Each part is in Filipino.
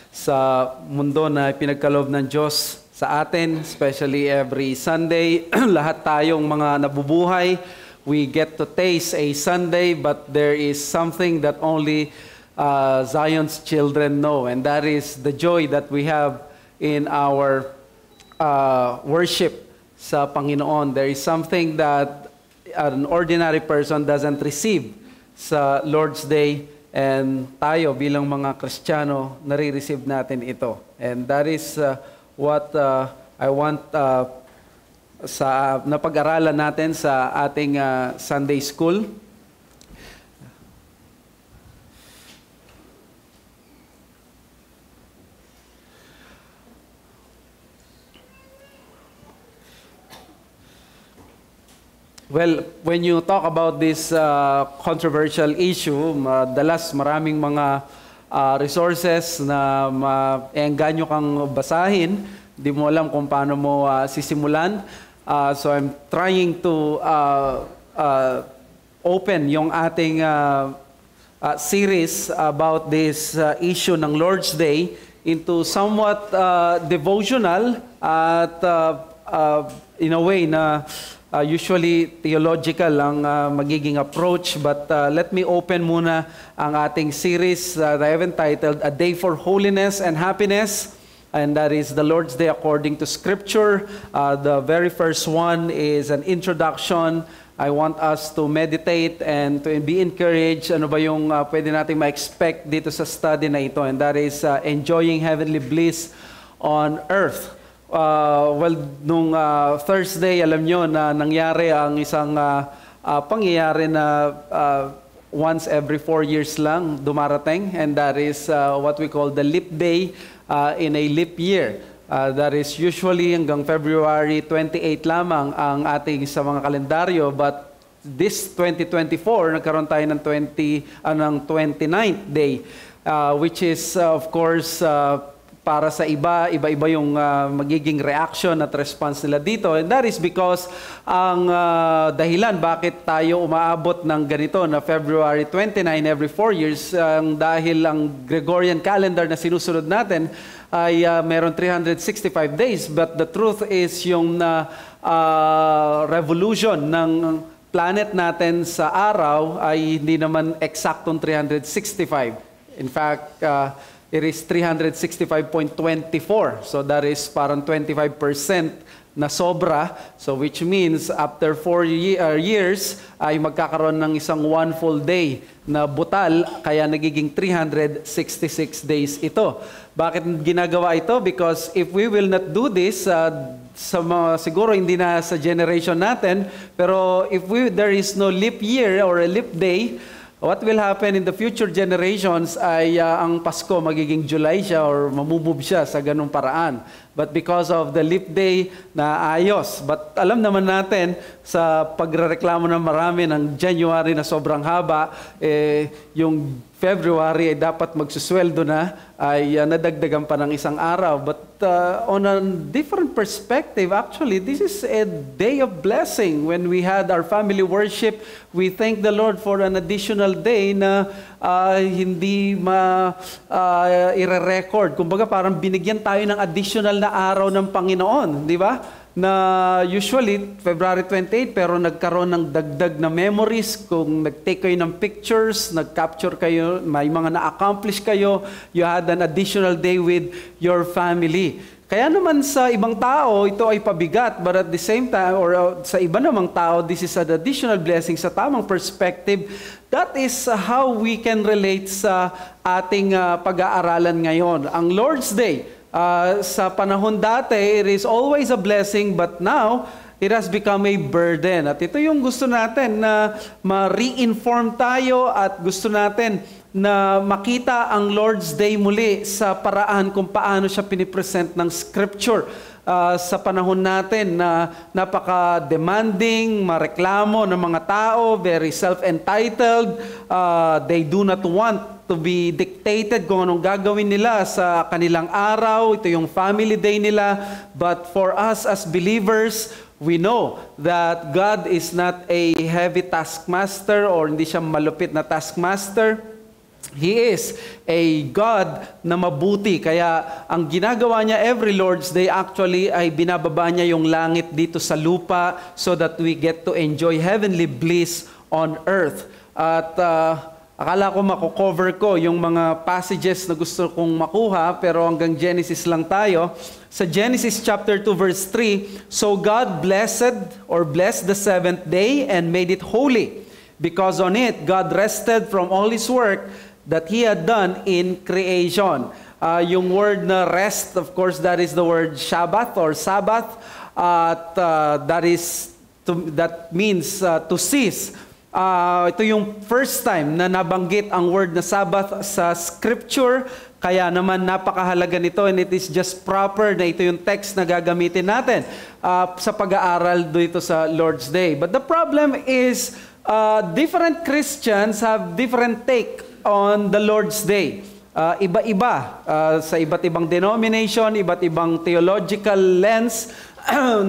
Sa mundo na pinagkaloob ng Diyos sa atin, especially every Sunday, lahat tayong mga nabubuhay, we get to taste a Sunday, but there is something that only Zion's children know, and that is the joy that we have in our worship sa Panginoon. There is something that an ordinary person doesn't receive sa Lord's Day, and tayo bilang mga Kristiyano, nare-receive natin ito. And that is what I want sa napag-aralan natin sa ating Sunday School. Well, when you talk about this controversial issue, madalas maraming mga resources na maengganyo kang basahin, di mo alam kung paano mo sisimulan. So I'm trying to open yung ating series about this issue ng Lord's Day into somewhat devotional at in a way na usually theological ang magiging approach, but let me open muna ang ating series that I have entitled A Day for Holiness and Happiness, and that is the Lord's Day according to Scripture. The very first one is an introduction. I want us to meditate and to be encouraged. Ano ba yung pwede natin ma-expect dito sa study na ito, and that is enjoying heavenly bliss on earth. Well, nung Thursday, alam nyo na nangyari ang isang pangyayari na once every 4 years lang dumarating, and that is what we call the leap day in a leap year. That is usually hanggang February 28 lamang ang ating sa mga kalendaryo, but this 2024, nagkaroon tayo ng 29th day, which is of course para sa iba-iba yung magiging reaction at response nila dito. And that is because ang dahilan bakit tayo umaabot ng ganito na February 29 every 4 years, dahil ang Gregorian calendar na sinusunod natin ay meron 365 days. But the truth is yung revolution ng planet natin sa araw ay hindi naman eksaktong 365. In fact, it is 365.24. So that is parang 25% na sobra. So which means after 4 years ay magkakaroon ng isang one full day na butal, kaya nagiging 366 days ito. Bakit ginagawa ito? Because if we will not do this, siguro hindi na sa generation natin, pero if there is no leap year or a leap day, what will happen in the future generations ay ang Pasko magiging July siya or mamumove siya sa ganung paraan. But because of the leap day na ayos. But alam naman natin sa pagrereklamo ng marami ng January na sobrang haba, yung February ay dapat magsusweldo na, ay nadagdagan pa ng isang araw. But on a different perspective, actually, this is a day of blessing. When we had our family worship, we thank the Lord for an additional day na hindi ire-record. Kumbaga parang binigyan tayo ng additional na araw ng Panginoon, di ba? Na usually February 28, pero nagkaroon ng dagdag na memories kung nag-take kayo ng pictures, nag-capture kayo, may mga na-accomplish kayo, you had an additional day with your family. Kaya naman sa ibang tao, ito ay pabigat, but at the same time, or sa iba namang tao, this is an additional blessing sa tamang perspective. That is how we can relate sa ating pag-aaralan ngayon. Ang Lord's Day, sa panahon dati, it is always a blessing, but now, it has become a burden. At ito yung gusto natin na ma-reinform tayo at gusto natin na makita ang Lord's Day muli sa paraan kung paano siya pinipresent ng Scripture. Sa panahon natin na napaka-demanding, mareklamo ng mga tao, very self-entitled, they do not want to be dictated kung anong gagawin nila sa kanilang araw. Ito yung family day nila. But for us as believers, we know that God is not a heavy taskmaster or hindi siya malupit na taskmaster. He is a God na mabuti. Kaya ang ginagawa niya every Lord's Day actually ay binababa niya yung langit dito sa lupa so that we get to enjoy heavenly bliss on earth. At akala ko mako-cover ko yung mga passages na gusto kong makuha, pero hanggang Genesis lang tayo. Sa Genesis chapter 2 verse 3, "So God blessed the seventh day and made it holy, because on it God rested from all His work that He had done in creation." Yung word na rest, of course, that is the word Shabbat or Sabbath. That means to cease. Ito yung first time na nabanggit ang word na Sabbath sa Scripture. Kaya naman napakahalaga nito, and it is just proper na ito yung text na gagamitin natin sa pag-aaral dito sa Lord's Day. But the problem is, different Christians have different take on the Lord's Day. Iba-iba sa iba't ibang denomination, iba't ibang theological lens,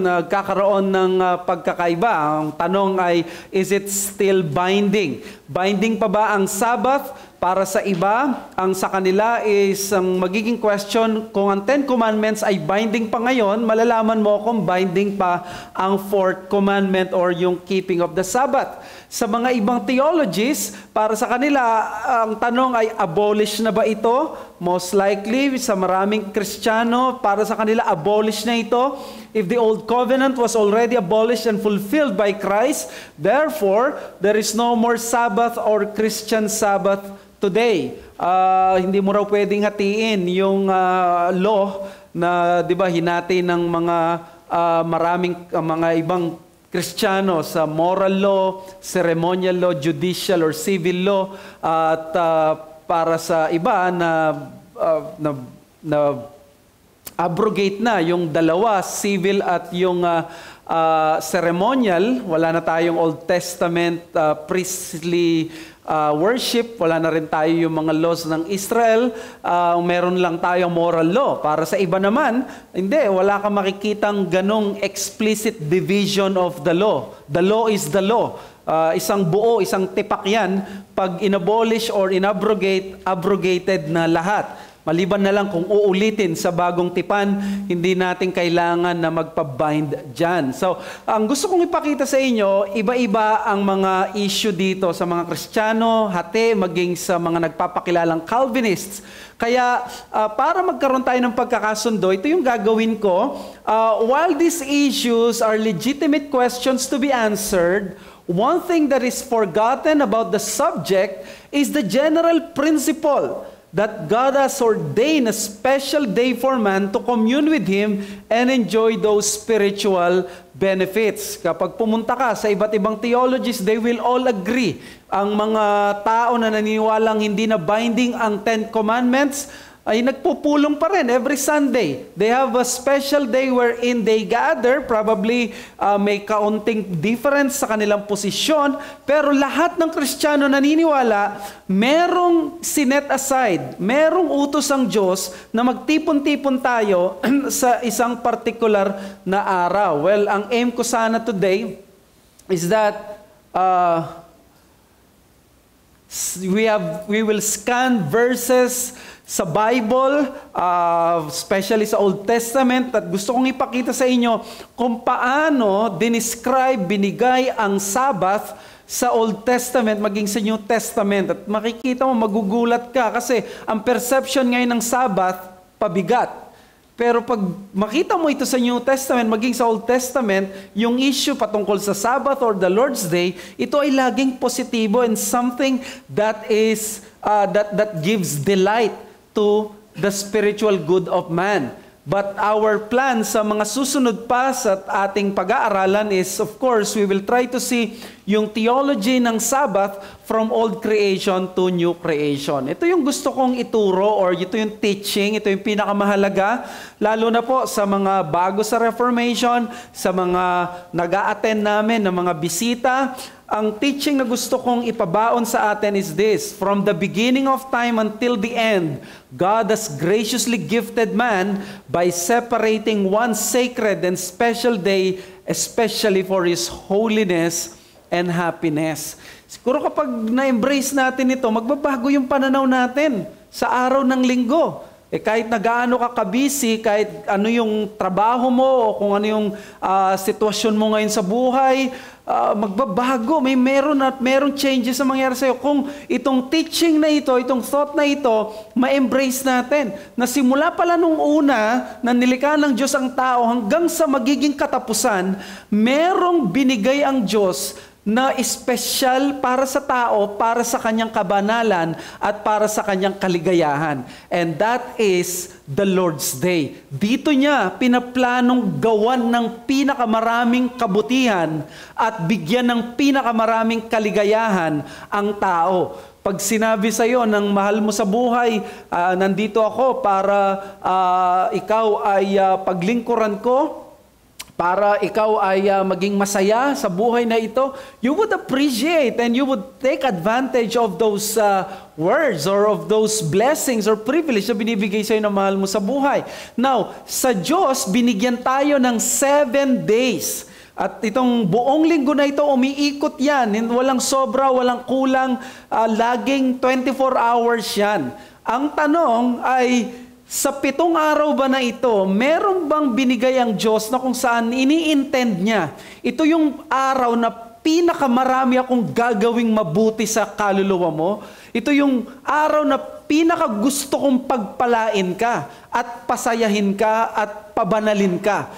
nagkakaroon ng pagkakaiba. Ang tanong ay, is it still binding? Binding pa ba ang Sabbath para sa iba? Ang sa kanila is ang magiging question, kung ang Ten Commandments ay binding pa ngayon, malalaman mo kung binding pa ang Fourth Commandment or yung keeping of the Sabbath. Sa mga ibang theologies, para sa kanila, ang tanong ay, abolish na ba ito? Most likely, sa maraming Kristiyano, para sa kanila, abolish na ito. If the Old Covenant was already abolished and fulfilled by Christ, therefore, there is no more Sabbath or Christian Sabbath today. Hindi mo raw pwedeng hatiin yung law na, di ba, hinati ng mga maraming mga ibang Kristiyano sa moral law, ceremonial law, judicial or civil law, at para sa iba na abrogate na yung dalawa, civil at yung ceremonial. Wala na tayong Old Testament priestly worship, wala na rin tayo yung mga laws ng Israel, meron lang tayong moral law. Para sa iba naman, hindi, wala kang makikitang ganong explicit division of the law. The law is the law. Isang buo, isang tipak yan, pag inabolish or inabrogate, abrogated na lahat. Maliban na lang kung uulitin sa bagong tipan, hindi natin kailangan na magpa-bind dyan. So, ang gusto kong ipakita sa inyo, iba-iba ang mga issue dito sa mga Kristiyano, hati, maging sa mga nagpapakilalang Calvinists. Kaya, para magkaroon tayo ng pagkakasundo, ito yung gagawin ko. While these issues are legitimate questions to be answered, one thing that is forgotten about the subject is the general principle that God has ordained a special day for man to commune with Him and enjoy those spiritual benefits. Kapag pumunta ka sa iba't ibang theologies, they will all agree. Ang mga tao na naniniwalang hindi na binding ang Ten Commandments ay nagpupulong pa rin every Sunday. They have a special day wherein they gather, probably may kaunting difference sa kanilang posisyon, pero lahat ng Kristiyano naniniwala, merong sinet aside, merong utos ang Diyos na magtipon-tipon tayo sa isang particular na araw. Well, ang aim ko sana today is that we will scan verses sa Bible, especially sa Old Testament, at gusto kong ipakita sa inyo kung paano dinescribe, binigay ang Sabbath sa Old Testament maging sa New Testament. At makikita mo, magugulat ka kasi ang perception ngayon ng Sabbath, pabigat. Pero pag makita mo ito sa New Testament, maging sa Old Testament, yung issue patungkol sa Sabbath or the Lord's Day, ito ay laging positibo and something that is that gives delight to the spiritual good of man. But our plan sa mga susunod pa sa ating pag-aaralan is, of course, we will try to see yung theology ng Sabbath from old creation to new creation. Ito yung gusto kong ituro, or ito yung teaching, ito yung pinakamahalaga, lalo na po sa mga bago sa Reformation, sa mga nag-a-attend namin ng mga bisita. Ang teaching na gusto kong ipabaon sa atin is this: from the beginning of time until the end, God has graciously gifted man by separating one sacred and special day, especially for His holiness and happiness. Siguro kapag na-embrace natin ito, magbabago yung pananaw natin sa araw ng linggo. Kahit na gaano ka kabisi, kahit ano yung trabaho mo, o kung ano yung sitwasyon mo ngayon sa buhay, magbabago. Merong changes na mangyari sa'yo. Kung itong teaching na ito, itong thought na ito, ma-embrace natin. Na simula pala nung una, na nilikha ng Diyos ang tao, hanggang sa magiging katapusan, merong binigay ang Diyos na espesyal para sa tao, para sa kanyang kabanalan, at para sa kanyang kaligayahan. And that is the Lord's Day. Dito niya pinaplanong gawan ng pinakamaraming kabutihan at bigyan ng pinakamaraming kaligayahan ang tao. Pag sinabi sa iyo ng mahal mo sa buhay, nandito ako para ikaw ay paglingkuran ko, para ikaw ay maging masaya sa buhay na ito, you would appreciate and you would take advantage of those words or of those blessings or privilege na binibigay sa iyo ng mahal mo sa buhay. Now, sa Diyos, binigyan tayo ng 7 days. At itong buong linggo na ito, umiikot yan. Walang sobra, walang kulang, laging 24 hours yan. Ang tanong ay, sa 7 araw ba na ito, meron bang binigay ang Diyos na kung saan ini-intend niya? Ito yung araw na pinakamarami akong gagawing mabuti sa kaluluwa mo. Ito yung araw na pinakagusto kong pagpalain ka at pasayahin ka at pabanalin ka.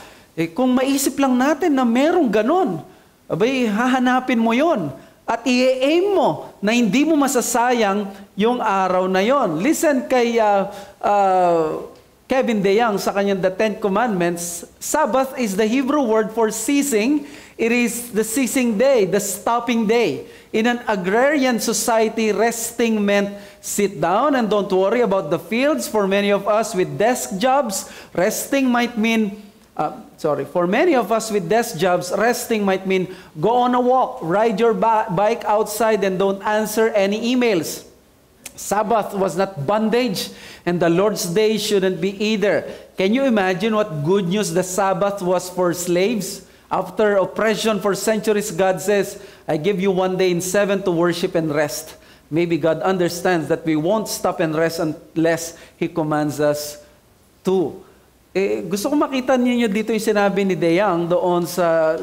Kung maisip lang natin na merong ganon, abay, hahanapin mo yon. At i-aim mo na hindi mo masasayang yung araw na yon. Listen kay Kevin DeYoung sa kanyang The Ten Commandments. Sabbath is the Hebrew word for ceasing. It is the ceasing day, the stopping day. In an agrarian society, resting meant sit down and don't worry about the fields. For many of us with desk jobs, resting might mean for many of us with desk jobs, resting might mean go on a walk, ride your bike outside, and don't answer any emails. Sabbath was not bondage, and the Lord's Day shouldn't be either. Can you imagine what good news the Sabbath was for slaves? After oppression for centuries, God says, I give you 1 day in 7 to worship and rest. Maybe God understands that we won't stop and rest unless He commands us to. Gusto ko makita niyo dito yung sinabi ni DeYoung doon sa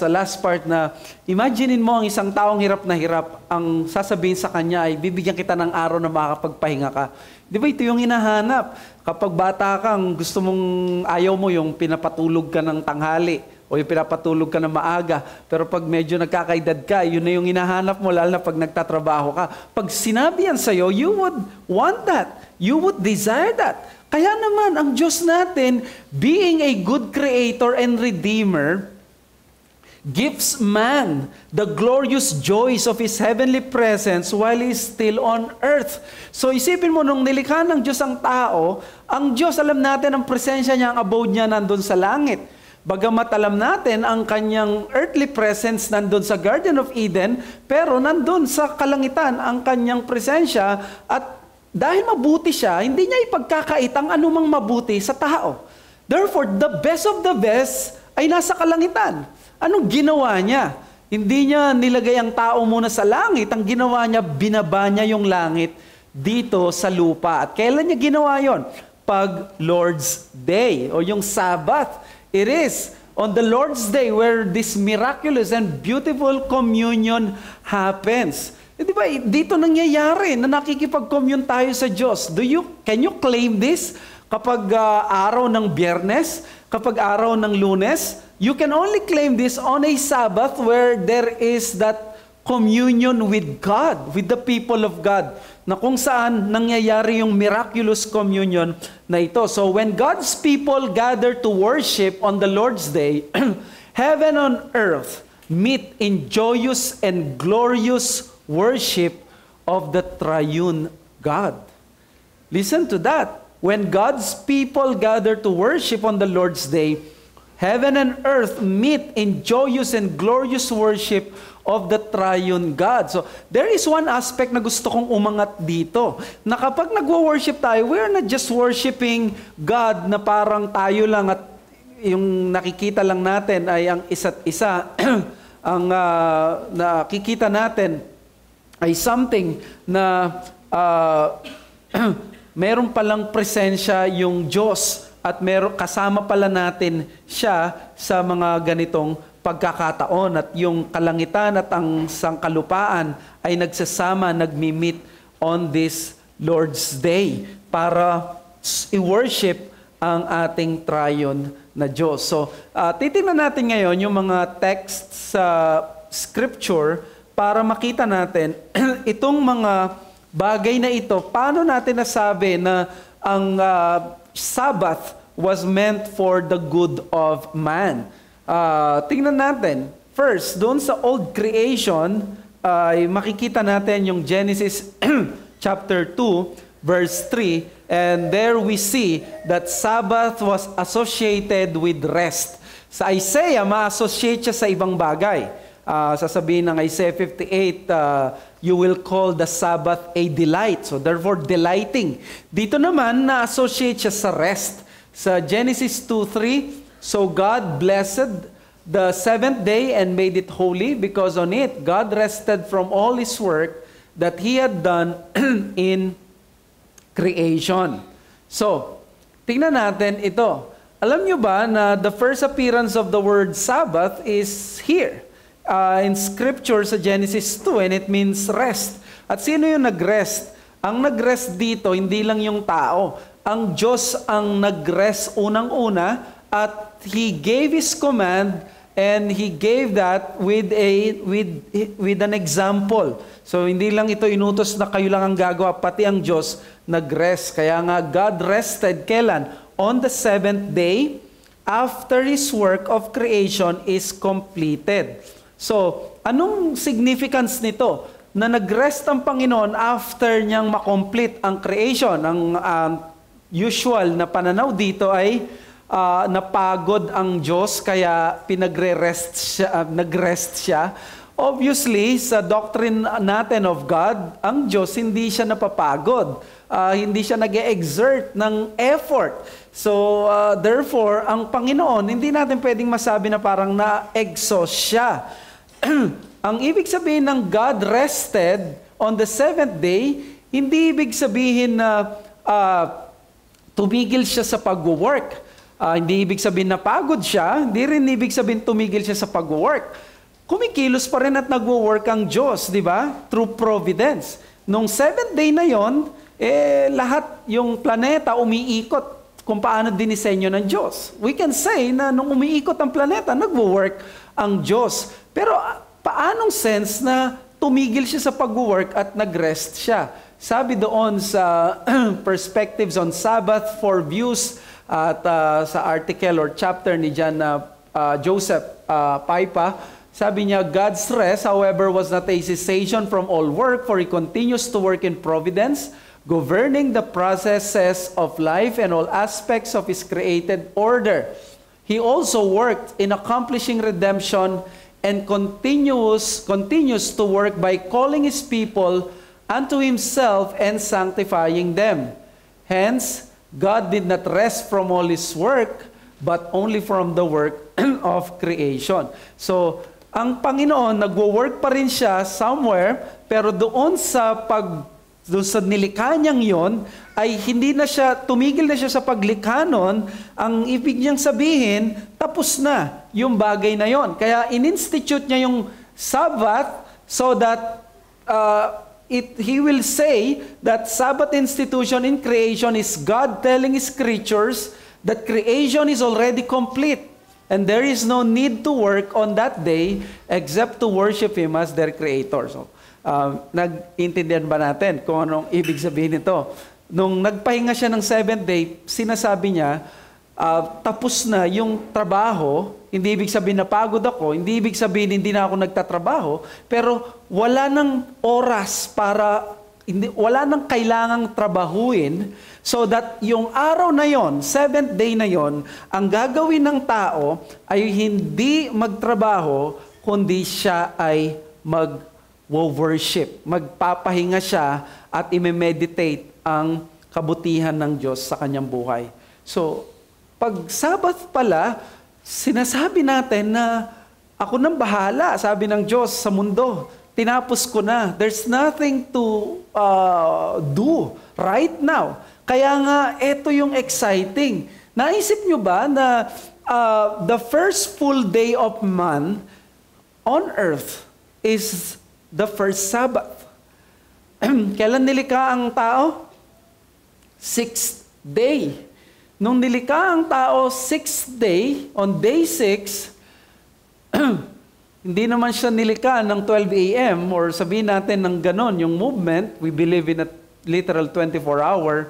last part na imaginein mo ang isang taong hirap na hirap, ang sasabihin sa kanya ay bibigyan kita ng araw na makakapagpahinga ka. Di ba ito yung hinahanap? Kapag bata kang gusto mong ayaw mo yung pinapatulog ka ng tanghali o yung pinapatulog ka ng maaga, pero pag medyo nagkakaedad ka, yun na yung hinahanap mo, lalo na pag nagtatrabaho ka. Pag sinabi yan sa'yo, you would want that. You would desire that. Kaya naman, ang Diyos natin, being a good creator and redeemer, gives man the glorious joys of His heavenly presence while He is still on earth. So isipin mo, nung nilikha ng Diyos ang tao, ang Diyos, alam natin, ang presensya niya, ang abode niya nandun sa langit. Bagamat alam natin, ang kanyang earthly presence nandun sa Garden of Eden, pero nandun sa kalangitan ang kanyang presensya, at dahil mabuti siya, hindi niya ipagkakait ang anumang mabuti sa tao. Therefore, the best of the best ay nasa kalangitan. Anong ginawa niya? Hindi niya nilagay ang tao muna sa langit. Ang ginawa niya, binaba niya yung langit dito sa lupa. At kailan niya ginawa yon? Pag Lord's Day o yung Sabbath. It is on the Lord's Day where this miraculous and beautiful communion happens. Di ba, dito nangyayari na nakikipag-commune tayo sa Diyos. Can you claim this? Kapag araw ng Biyernes, kapag araw ng Lunes, you can only claim this on a Sabbath where there is that communion with God, with the people of God, na kung saan nangyayari yung miraculous communion na ito. So when God's people gather to worship on the Lord's Day, heaven and earth meet in joyous and glorious worship of the triune God. Listen to that. When God's people gather to worship on the Lord's Day, heaven and earth meet in joyous and glorious worship of the triune God. So, there is one aspect na gusto kong umangat dito. Na kapag nagwo-worship tayo, we're not just worshiping God na parang tayo lang at yung nakikita lang natin ay ang isa't isa. Ang nakikita natin ay something na meron palang presensya yung Diyos at kasama pala natin siya sa mga ganitong pagkakataon at yung kalangitan at ang sangkalupaan ay nagsasama, nagmi-meet on this Lord's Day para i-worship ang ating triune na Diyos. So, titingnan natin ngayon yung mga text sa Scripture para makita natin itong mga bagay na ito, paano natin nasabi na ang Sabbath was meant for the good of man. Tingnan natin. First, doon sa old creation, ay makikita natin yung Genesis chapter 2, verse 3, and there we see that Sabbath was associated with rest. Sa Isaiah, ma-associate siya sa ibang bagay. Sasabihin ng Isaiah 58, you will call the Sabbath a delight. So therefore, delighting. Dito naman, na-associate siya sa rest. Sa Genesis 2:3, so God blessed the seventh day and made it holy, because on it God rested from all His work that He had done in creation. So, tingnan natin ito. Alam nyo ba na the first appearance of the word Sabbath is here in Scripture sa Genesis 2, and it means rest. At sino yung nag-rest? Ang nag-rest dito, hindi lang yung tao. Ang Diyos ang nag-rest unang-una, at He gave His command, and He gave that with an example. So hindi lang ito inutos na kayo lang ang gagawa, pati ang Diyos nag-rest. Kaya nga God rested kailan? On the seventh day, after His work of creation is completed. So, anong significance nito? Na nag-rest ang Panginoon after niyang makomplete ang creation. Ang usual na pananaw dito ay napagod ang Diyos kaya nag-rest siya. Obviously, sa doctrine natin of God, ang Diyos hindi siya napapagod. Hindi siya nag-exert ng effort. So, therefore, ang Panginoon, hindi natin pwedeng masabi na parang na-exhaust siya. Ang ibig sabihin ng God rested on the seventh day, hindi ibig sabihin na tumigil siya sa pag-work. Hindi ibig sabihin na pagod siya, hindi rin ibig sabihin tumigil siya sa pag-work. Kumikilos pa rin at nagwo-work ang Diyos, di ba? Through providence. Nung seventh day na yon, lahat yung planeta umiikot kung paano dinisenyo ng Diyos. We can say na nung umiikot ang planeta, nagwo-work ang Diyos. Pero paanong sense na tumigil siya sa pag-work at nag-rest siya? Sabi doon sa Perspectives on Sabbath for Views at sa article or chapter ni John Joseph Paipa, sabi niya, God's rest, however, was not a cessation from all work, for He continues to work in providence, governing the processes of life and all aspects of His created order. He also worked in accomplishing redemption and continues to work by calling His people unto Himself and sanctifying them. Hence, God did not rest from all His work, but only from the work of creation. So, ang Panginoon, nagwo-work pa rin siya somewhere, pero doon sa nilikha niyang yon, ay hindi na siya, tumigil na siya sa paglikha nun. Ang ibig niyang sabihin, tapos na yung bagay na yon. Kaya in-institute niya yung Sabbath so that He will say that Sabbath institution in creation is God telling His creatures that creation is already complete. And there is no need to work on that day except to worship Him as their Creator. So, nag-intindihan ba natin kung anong ibig sabihin nito? Nung nagpahinga siya ng seventh day, sinasabi niya, tapos na yung trabaho, hindi ibig sabihin na pagod ako, hindi ibig sabihin hindi na ako nagtatrabaho, pero wala nang oras wala nang kailangang trabahuin, so that yung araw na yon, seventh day na yon, ang gagawin ng tao ay hindi magtrabaho, kundi siya ay mag-worship. Magpapahinga siya at i-meditate ang kabutihan ng Diyos sa kanyang buhay. So, pag Sabbath pala, sinasabi natin na ako nang bahala, sabi ng Diyos sa mundo. tinapos ko na. There's nothing to do right now. Kaya nga, ito yung exciting. Naisip nyo ba na the first full day of month on earth is the first Sabbath? Kailan nilikha ang tao? Sixth day. Nung nilikha ang tao, sixth day, on day 6, hindi naman siya nilikha ng 12 a.m. or sabihin natin ng ganon, yung movement, we believe in a literal 24-hour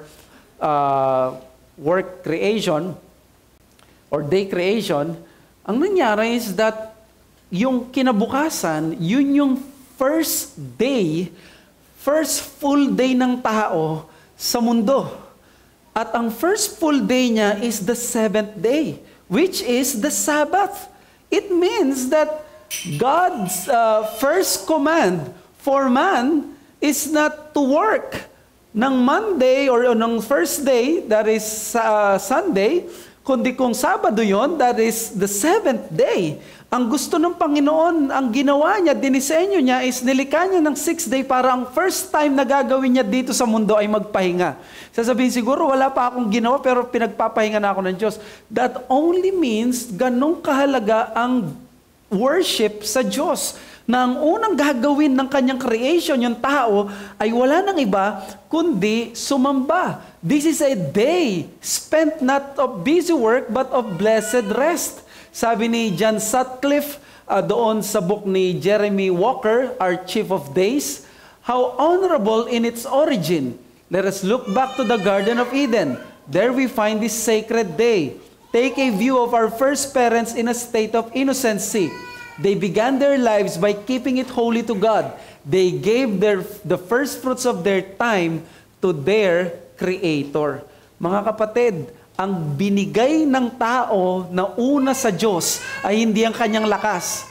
work creation or day creation. Ang nangyari is that yung kinabukasan, yun yung first day, first full day ng tao sa mundo. At ang first full day niya is the 7th day, which is the Sabbath. It means that God's first command for man is not to work ng Monday or ng first day, that is Sunday, kundi kung Sabado yon, that is the 7th day. Ang gusto ng Panginoon, ang ginawa niya, dinisenyo niya, is nilikha niya ng 6th day para ang first time na gagawin niya dito sa mundo ay magpahinga. Sasabihin siguro, wala pa akong ginawa pero pinagpapahinga na ako ng Diyos. That only means ganong kahalaga ang worship sa Diyos. Na ang unang gagawin ng kanyang creation, yung tao, ay wala nang iba, kundi sumamba. This is a day spent not of busy work, but of blessed rest. Sabi ni John Sutcliffe, doon sa book ni Jeremy Walker, our Chief of Days, how honorable in its origin. Let us look back to the Garden of Eden. There we find this sacred day. Take a view of our first parents in a state of innocency. They began their lives by keeping it holy to God. They gave the first fruits of their time to their Creator. Mga kapatid, ang binigay ng tao na una sa Diyos ay hindi ang kanyang lakas,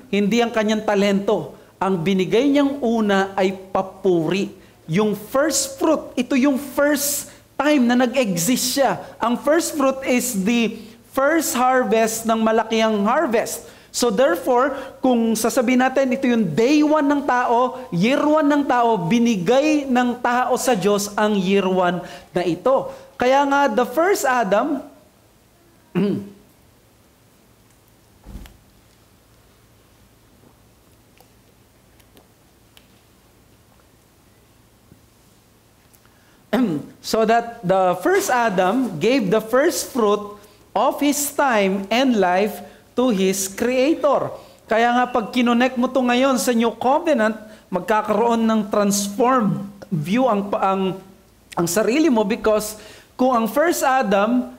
hindi ang kanyang talento. Ang binigay niyang una ay papuri. Yung first fruit, ito yung first time na nag-exist siya. Ang first fruit is the first harvest ng malakiang harvest. So therefore, kung sasabihin natin, ito yung day 1 ng tao, year 1 ng tao, binigay ng tao sa Diyos ang year 1 na ito. Kaya nga, the first Adam, so that the first Adam gave the first fruit of his time and life to his Creator. Kaya nga pag kinonect mo to ngayon sa New Covenant, magkakaroon ng transformed view ang sarili mo, because kung ang first Adam,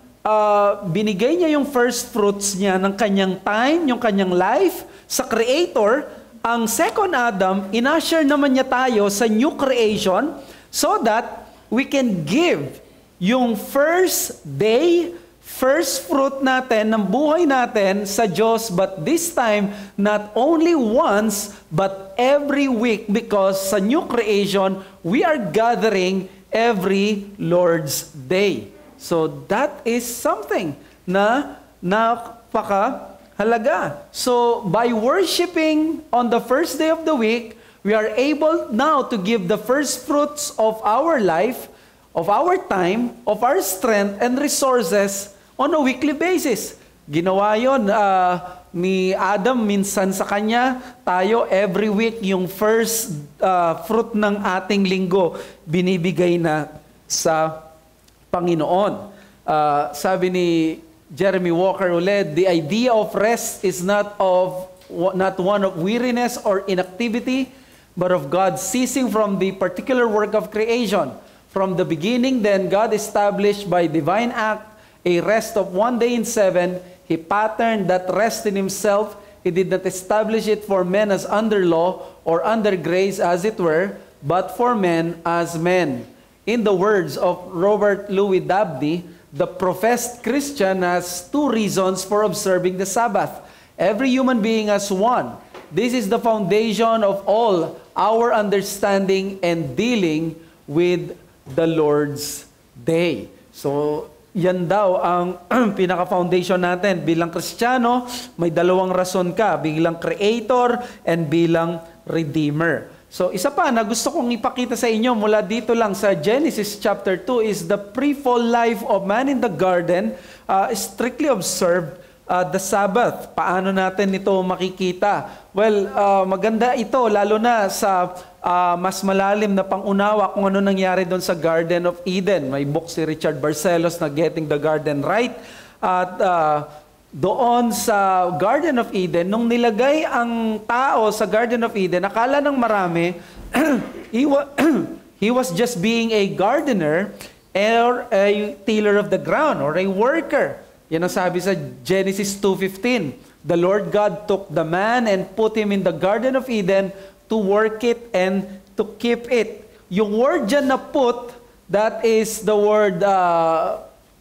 binigay niya yung first fruits niya ng kanyang time, yung kanyang life sa Creator, ang second Adam, inusher naman niya tayo sa new creation so that we can give yung first day, first fruit natin ng buhay natin sa Diyos, but this time, not only once, but every week, because sa new creation, we are gathering every Lord's Day. So that is something na napakahalaga. So by worshiping on the first day of the week, we are able now to give the first fruits of our life, of our time, of our strength and resources on a weekly basis. Ginawa yon ni Adam minsan sa kanya, tayo every week yung first fruit ng ating linggo binibigay na sa Panginoon. Sabi ni Jeremy Walker ulit, the idea of rest is not one of weariness or inactivity, but of God ceasing from the particular work of creation. From the beginning, then, God established by divine act a rest of 1 day in 7, He patterned that rest in Himself. He did not establish it for men as under law or under grace as it were, but for men as men. In the words of Robert Louis Dabney, the professed Christian has 2 reasons for observing the Sabbath. Every human being has one. This is the foundation of all our understanding and dealing with the Lord's Day. So, yan daw ang pinaka-foundation natin. Bilang Kristiyano, may 2 rason ka. Bilang creator and bilang Redeemer. So isa pa na gusto kong ipakita sa inyo mula dito lang sa Genesis chapter 2 is the pre-fall life of man in the garden strictly observed the Sabbath. Paano natin ito makikita? Well, maganda ito lalo na sa mas malalim na pangunawa kung ano nangyari doon sa Garden of Eden. May book si Richard Barcelos na Getting the Garden Right. At doon sa Garden of Eden, nung nilagay ang tao sa Garden of Eden, akala ng marami, he was just being a gardener or a tiller of the ground or a worker. Yan ang sabi sa Genesis 2:15. The Lord God took the man and put him in the Garden of Eden to work it and to keep it. Yung word dyan na put, that is the word,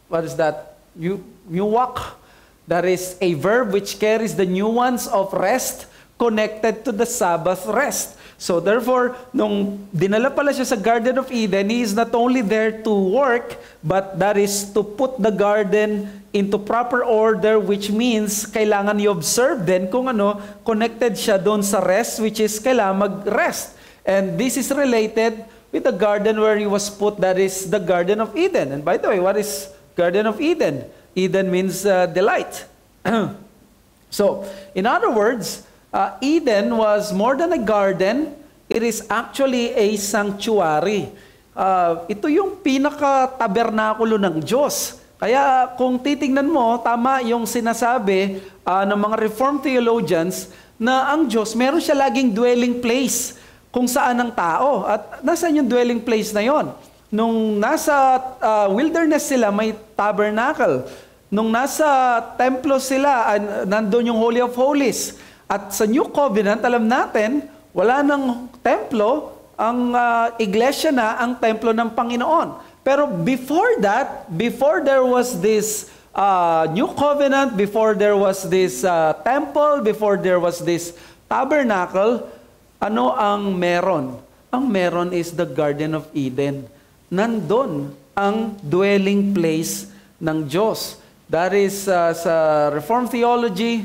what is that? Yuwak. That is a verb which carries the nuance of rest connected to the Sabbath rest. So therefore, nung dinala pala siya sa Garden of Eden, he is not only there to work, but that is to put the garden into proper order, which means kailangan i-observe din kung ano, connected siya doon sa rest, which is kailangan mag-rest. And this is related with the garden where he was put, that is the Garden of Eden. And by the way, what is Garden of Eden? Eden means delight. So, in other words, Eden was more than a garden. It is actually a sanctuary. Ito yung pinaka-tabernakulo ng Diyos. Kaya kung titingnan mo, tama yung sinasabi ng mga Reformed theologians na ang Diyos, meron siya laging dwelling place kung saan ang tao. At nasaan yung dwelling place na yon? Nung nasa wilderness sila, may tabernacle. Nung nasa templo sila, nandun yung Holy of Holies. At sa New Covenant, alam natin, wala nang templo, ang iglesia na ang templo ng Panginoon. Pero before that, before there was this New Covenant, before there was this temple, before there was this tabernacle, ano ang meron? Ang meron is the Garden of Eden. Nandun ang dwelling place ng Diyos. That is sa Reformed theology.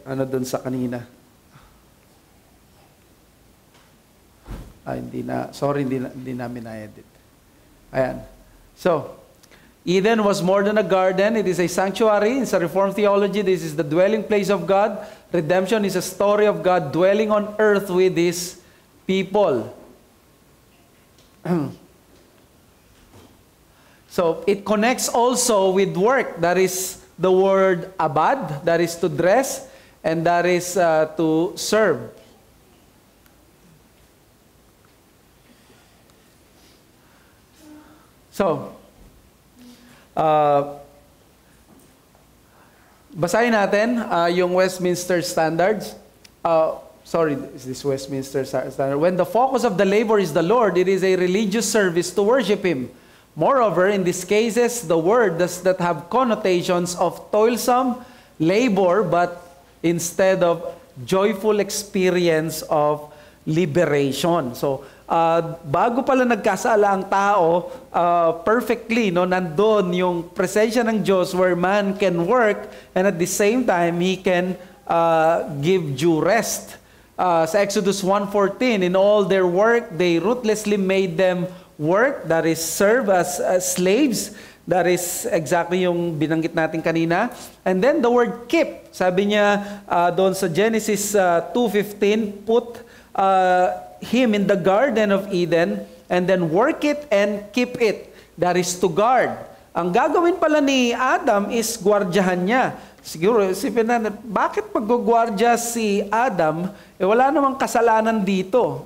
Ano dun sa kanina? Hindi namin na-edit. Ayan. So, Eden was more than a garden. It is a sanctuary. Sa Reformed theology, this is the dwelling place of God. Redemption is a story of God dwelling on earth with His people. So, it connects also with work. That is the word abad, that is to dress, and that is to serve. So, basahin natin yung Westminster Standards. Is this Westminster Standard? When the focus of the labor is the Lord, it is a religious service to worship Him. Moreover, in these cases, the word does not have connotations of toilsome labor, but instead of joyful experience of liberation. So, bago pala nagkasala ang tao, perfectly, no, nandun yung presensya ng Diyos where man can work and at the same time, He can give due rest. Sa Exodus 1:14, in all their work, they ruthlessly made them work, that is serve as slaves. That is exactly yung binanggit natin kanina. And then the word keep, sabi niya doon sa Genesis 2:15, put him in the Garden of Eden and then work it and keep it. That is to guard. Ang gagawin pala ni Adam is gwardyahan niya. Siguro, isipin na, bakit pag-gwardya si Adam, wala namang kasalanan dito.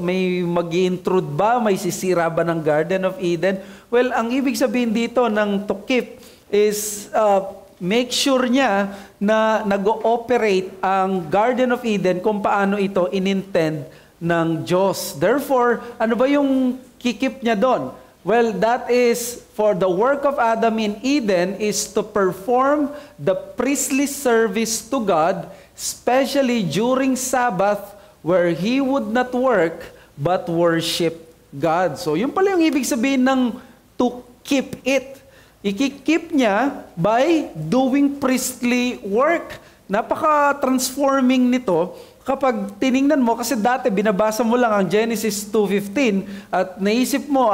May mag-intrude ba? May sisira ba ng Garden of Eden? Well, ang ibig sabihin dito ng to keep is make sure niya na nag-ooperate ang Garden of Eden kung paano ito inintend ng Diyos. Therefore, ano ba yung kikip niya doon? Well, that is for the work of Adam in Eden is to perform the priestly service to God, especially during Sabbath where he would not work but worship God. So, yun pala yung ibig sabihin ng to keep it. Ikikip niya by doing priestly work. Napaka-transforming nito kapag tiningnan mo, kasi dati binabasa mo lang ang Genesis 2:15 at naisip mo,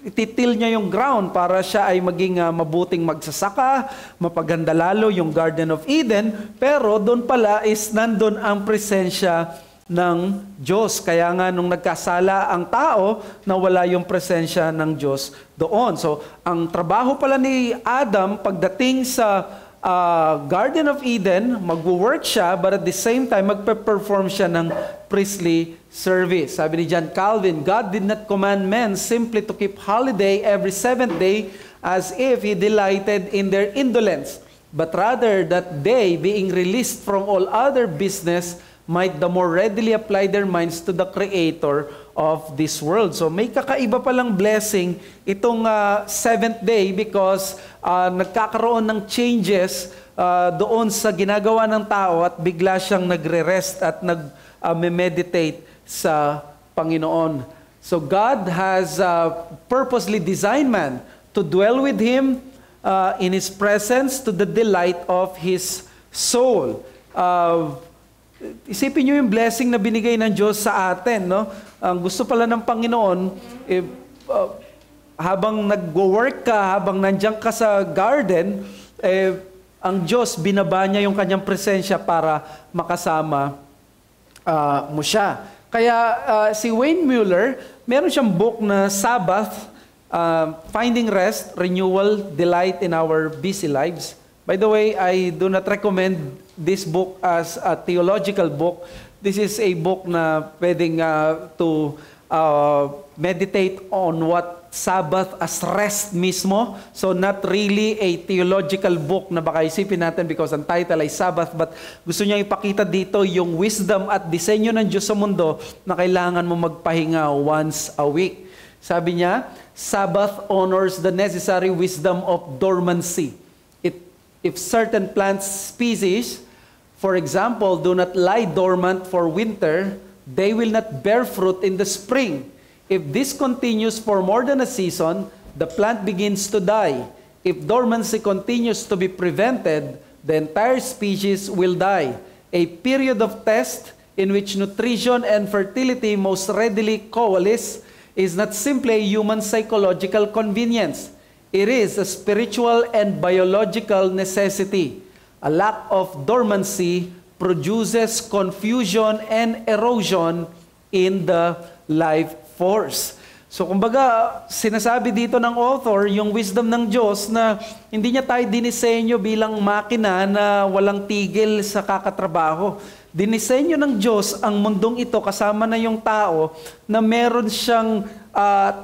ititil niya yung ground para siya ay maging mabuting magsasaka, mapaganda lalo yung Garden of Eden, pero doon pala is nandun ang presensya ng Diyos. Kaya nga nung nagkasala ang tao, nawala yung presensya ng Diyos doon. So, ang trabaho pala ni Adam pagdating sa Garden of Eden, mag-work siya, but at the same time, magpe-perform siya ng priestly service. Sabi ni John Calvin, God did not command men simply to keep holiday every seventh day as if He delighted in their indolence, but rather that they, being released from all other business, might the more readily apply their minds to the Creator of this world. So may kakaiba palang blessing itong seventh day because nagkakaroon ng changes doon sa ginagawa ng tao at bigla siyang nagre-rest at nag-meditate sa Panginoon. So God has purposely designed man to dwell with Him in His presence to the delight of His soul. Isipin nyo yung blessing na binigay ng Diyos sa atin, no? Ang gusto pala ng Panginoon, habang nag-work ka, habang nandiyan ka sa garden, ang Diyos, binaba niya yung kanyang presensya para makasama mo siya. Kaya si Wayne Mueller, meron siyang book na Sabbath, Finding Rest, Renewal, Delight in Our Busy Lives. By the way, I do not recommend this book as a theological book. This is a book na pwedeng to meditate on what Sabbath as rest mismo. So not really a theological book na baka isipin natin because ang title ay Sabbath, but gusto niya ipakita dito yung wisdom at disenyo ng Diyos sa mundo na kailangan mo magpahinga once a week. Sabi niya, Sabbath honors the necessary wisdom of dormancy. If certain plant species, for example, do not lie dormant for winter, they will not bear fruit in the spring. If this continues for more than a season, the plant begins to die. If dormancy continues to be prevented, the entire species will die. A period of test in which nutrition and fertility most readily coalesce is not simply a human psychological convenience. It is a spiritual and biological necessity. A lack of dormancy produces confusion and erosion in the life force. So kumbaga, sinasabi dito ng author, yung wisdom ng Diyos na hindi niya tayo dinisenyo bilang makina na walang tigil sa kakatrabaho. Dinisenyo ng Diyos ang mundong ito kasama na yung tao na meron siyang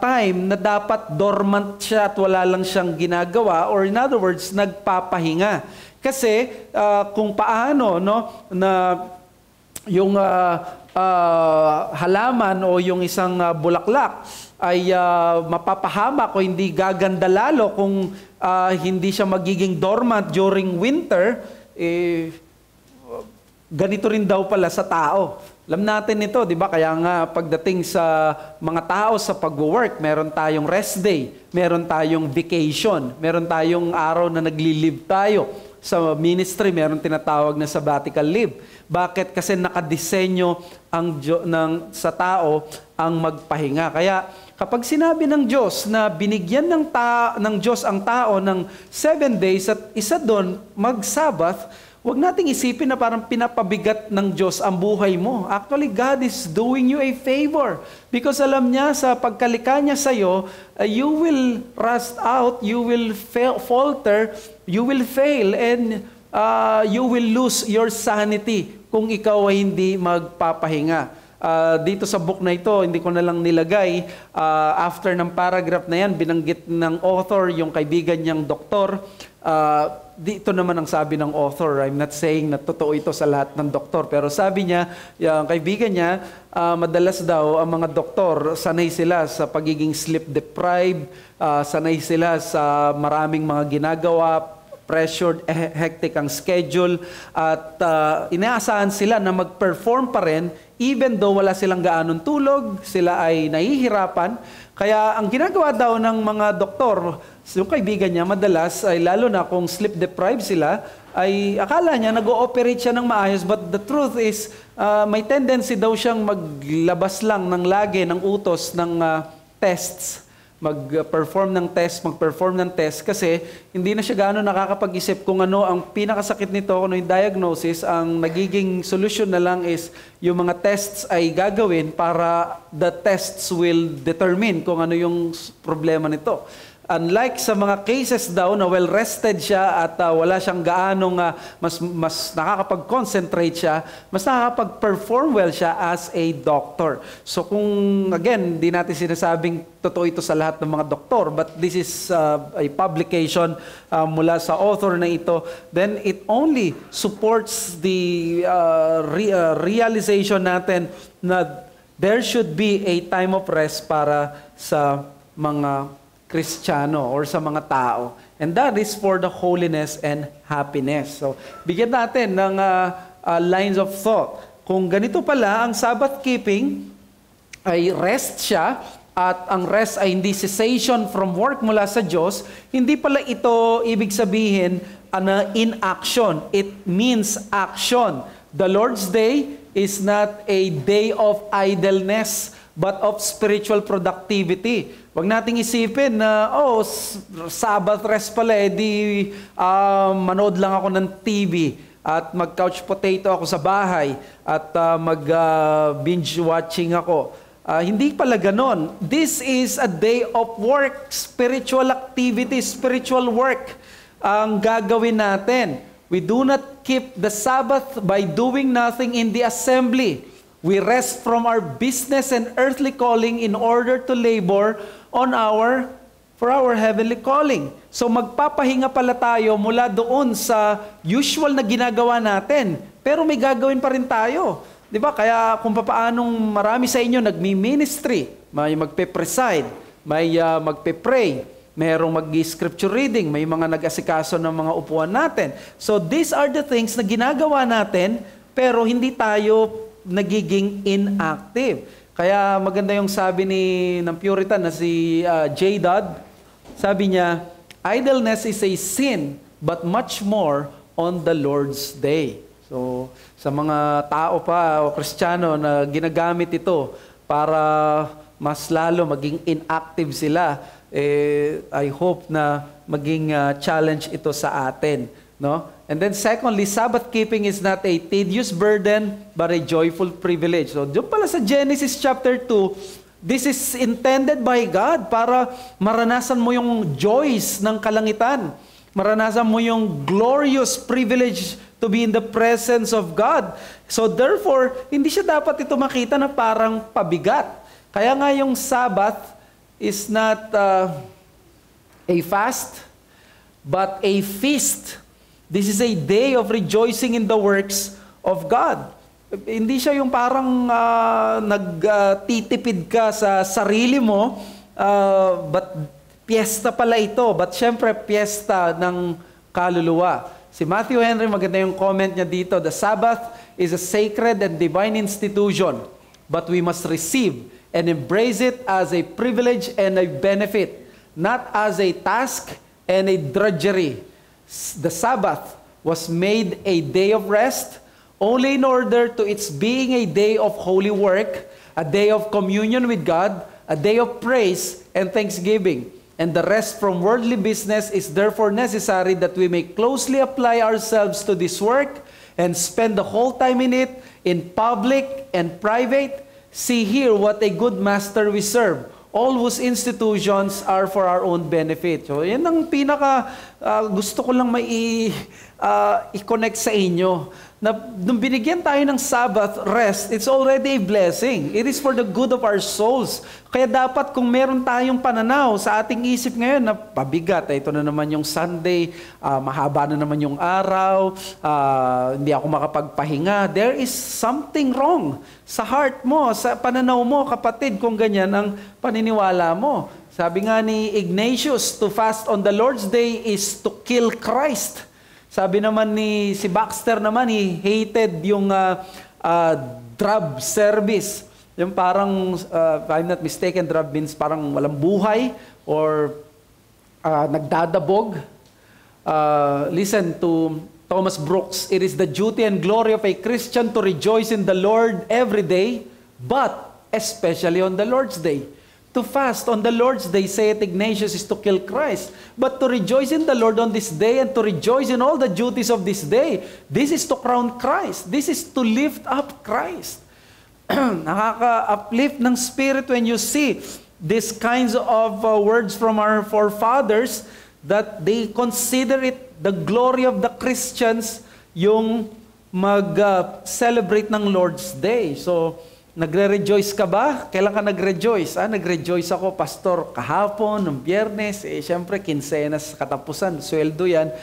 time na dapat dormant siya at wala lang siyang ginagawa, or in other words, nagpapahinga. Kasi kung paano na yung halaman o yung isang bulaklak ay mapapahamak o hindi gaganda lalo kung hindi siya magiging dormant during winter, ganito rin daw pala sa tao. Alam natin ito, di ba? Kaya nga pagdating sa mga tao sa pag-work, meron tayong rest day, meron tayong vacation, meron tayong araw na nagli-leave tayo. Sa ministry, meron tinatawag na sabbatical leave. Bakit? Kasi nakadesenyo sa tao ang magpahinga. Kaya kapag sinabi ng Diyos na binigyan ng Diyos ang tao ng 7 days at isa doon mag-Sabbath, huwag nating isipin na parang pinapabigat ng Diyos ang buhay mo. Actually, God is doing you a favor. Because alam niya sa pagkalika niya sa iyo, you will rust out, you will falter, you will fail, and you will lose your sanity kung ikaw ay hindi magpapahinga. Dito sa book na ito, hindi ko na lang nilagay, after ng paragraph na yan, binanggit ng author, yung kaibigan niyang doktor. Dito naman ang sabi ng author, I'm not saying na totoo ito sa lahat ng doktor, pero sabi niya, yung kaibigan niya, madalas daw ang mga doktor, sanay sila sa pagiging sleep deprived, sanay sila sa maraming mga ginagawa, pressured, hectic ang schedule, at inaasahan sila na mag-perform pa rin even though wala silang gaanong tulog, sila ay nahihirapan. Kaya ang ginagawa daw ng mga doktor So, yung kaibigan niya, madalas, ay lalo na kung sleep-deprived sila, ay akala niya nag-ooperate siya ng maayos, but the truth is, may tendency daw siyang maglabas lang ng lagi, ng utos, ng tests, mag-perform ng test, kasi hindi na siya gaano nakakapag-isip kung ano ang pinakasakit nito, kung ano yung diagnosis. Ang nagiging solution na lang is yung mga tests ay gagawin para the tests will determine kung ano yung problema nito. Unlike sa mga cases daw na well-rested siya at wala siyang gaanong mas nakakapag-concentrate siya, mas nakakapag-perform well siya as a doctor. So kung, again, di natin sinasabing totoo ito sa lahat ng mga doktor, but this is a publication mula sa author na ito, then it only supports the realization natin na there should be a time of rest para sa mga Kristiyano or sa mga tao. And that is for the holiness and happiness. So, bigyan natin ng lines of thought. Kung ganito pala, ang Sabbath keeping ay rest siya, at ang rest ay hindi cessation from work mula sa Diyos, hindi pala ito ibig sabihin na inaction. It means action. The Lord's Day is not a day of idleness, but of spiritual productivity. Huwag nating isipin na, Sabbath rest pala, manood lang ako ng TV at mag-couch potato ako sa bahay at mag-binge watching ako. Hindi pala ganon. This is a day of work, spiritual activity, spiritual work ang gagawin natin. We do not keep the Sabbath by doing nothing in the assembly. We rest from our business and earthly calling in order to labor for our heavenly calling. So magpapahinga pala tayo mula doon sa usual na ginagawa natin. Pero may gagawin pa rin tayo. Di ba? Kaya kung paanong marami sa inyo nagmi-ministry, may magpe-preside, may magpe-pray, mayroong mag-scripture reading, may mga nag-asikaso ng mga upuan natin. So these are the things na ginagawa natin, pero hindi tayo nagiging inactive. Kaya maganda yung sabi ng Puritan na si J. Dodd. Sabi niya, idleness is a sin, but much more on the Lord's Day. So, sa mga tao pa o Kristiyano na ginagamit ito para mas lalo maging inactive sila, I hope na maging challenge ito sa atin. No? And then secondly, Sabbath keeping is not a tedious burden, but a joyful privilege. So, doon pala sa Genesis chapter 2, this is intended by God para maranasan mo yung joys ng kalangitan. Maranasan mo yung glorious privilege to be in the presence of God. So therefore, hindi siya dapat ito makita na parang pabigat. Kaya nga yung Sabbath is not a fast, but a feast. This is a day of rejoicing in the works of God. Hindi siya yung parang nagtitipid ka sa sarili mo, but piyesta pala ito. But syempre, piyesta ng kaluluwa. Si Matthew Henry, maganda yung comment niya dito, the Sabbath is a sacred and divine institution, but we must receive and embrace it as a privilege and a benefit, not as a task and a drudgery. The Sabbath was made a day of rest only in order to its being a day of holy work, a day of communion with God, a day of praise and thanksgiving. And the rest from worldly business is therefore necessary that we may closely apply ourselves to this work and spend the whole time in it, in public and private. See here what a good master we serve, all whose institutions are for our own benefit. So, yan ang pinaka gusto ko lang i-connect sa inyo. Na nung binigyan tayo ng Sabbath rest, it's already a blessing. It is for the good of our souls. Kaya dapat kung meron tayong pananaw sa ating isip ngayon na pabigat, ito na naman yung Sunday, mahaba na naman yung araw, hindi ako makapagpahinga, there is something wrong sa heart mo, sa pananaw mo, kapatid, kung ganyan ang paniniwala mo. Sabi nga ni Ignatius, to fast on the Lord's Day is to kill Christ. Sabi naman si Baxter naman, he hated yung drab service. Yung parang, if I'm not mistaken, drab means parang walang buhay or nagdadabog. Listen to Thomas Brooks, it is the duty and glory of a Christian to rejoice in the Lord every day, but especially on the Lord's Day. To fast on the Lord's Day, saith Ignatius, is to kill Christ. But to rejoice in the Lord on this day and to rejoice in all the duties of this day, this is to crown Christ. This is to lift up Christ. Nakaka-uplift ng spirit when you see these kinds of words from our forefathers that they consider it the glory of the Christians yung mag-celebrate ng Lord's Day. So, nagre-rejoice ka ba? Kailan ka nag-rejoice? Nag-rejoice ako, pastor, kahapon, ng Biyernes. Siyempre, kinsenas katapusan, sweldo yan.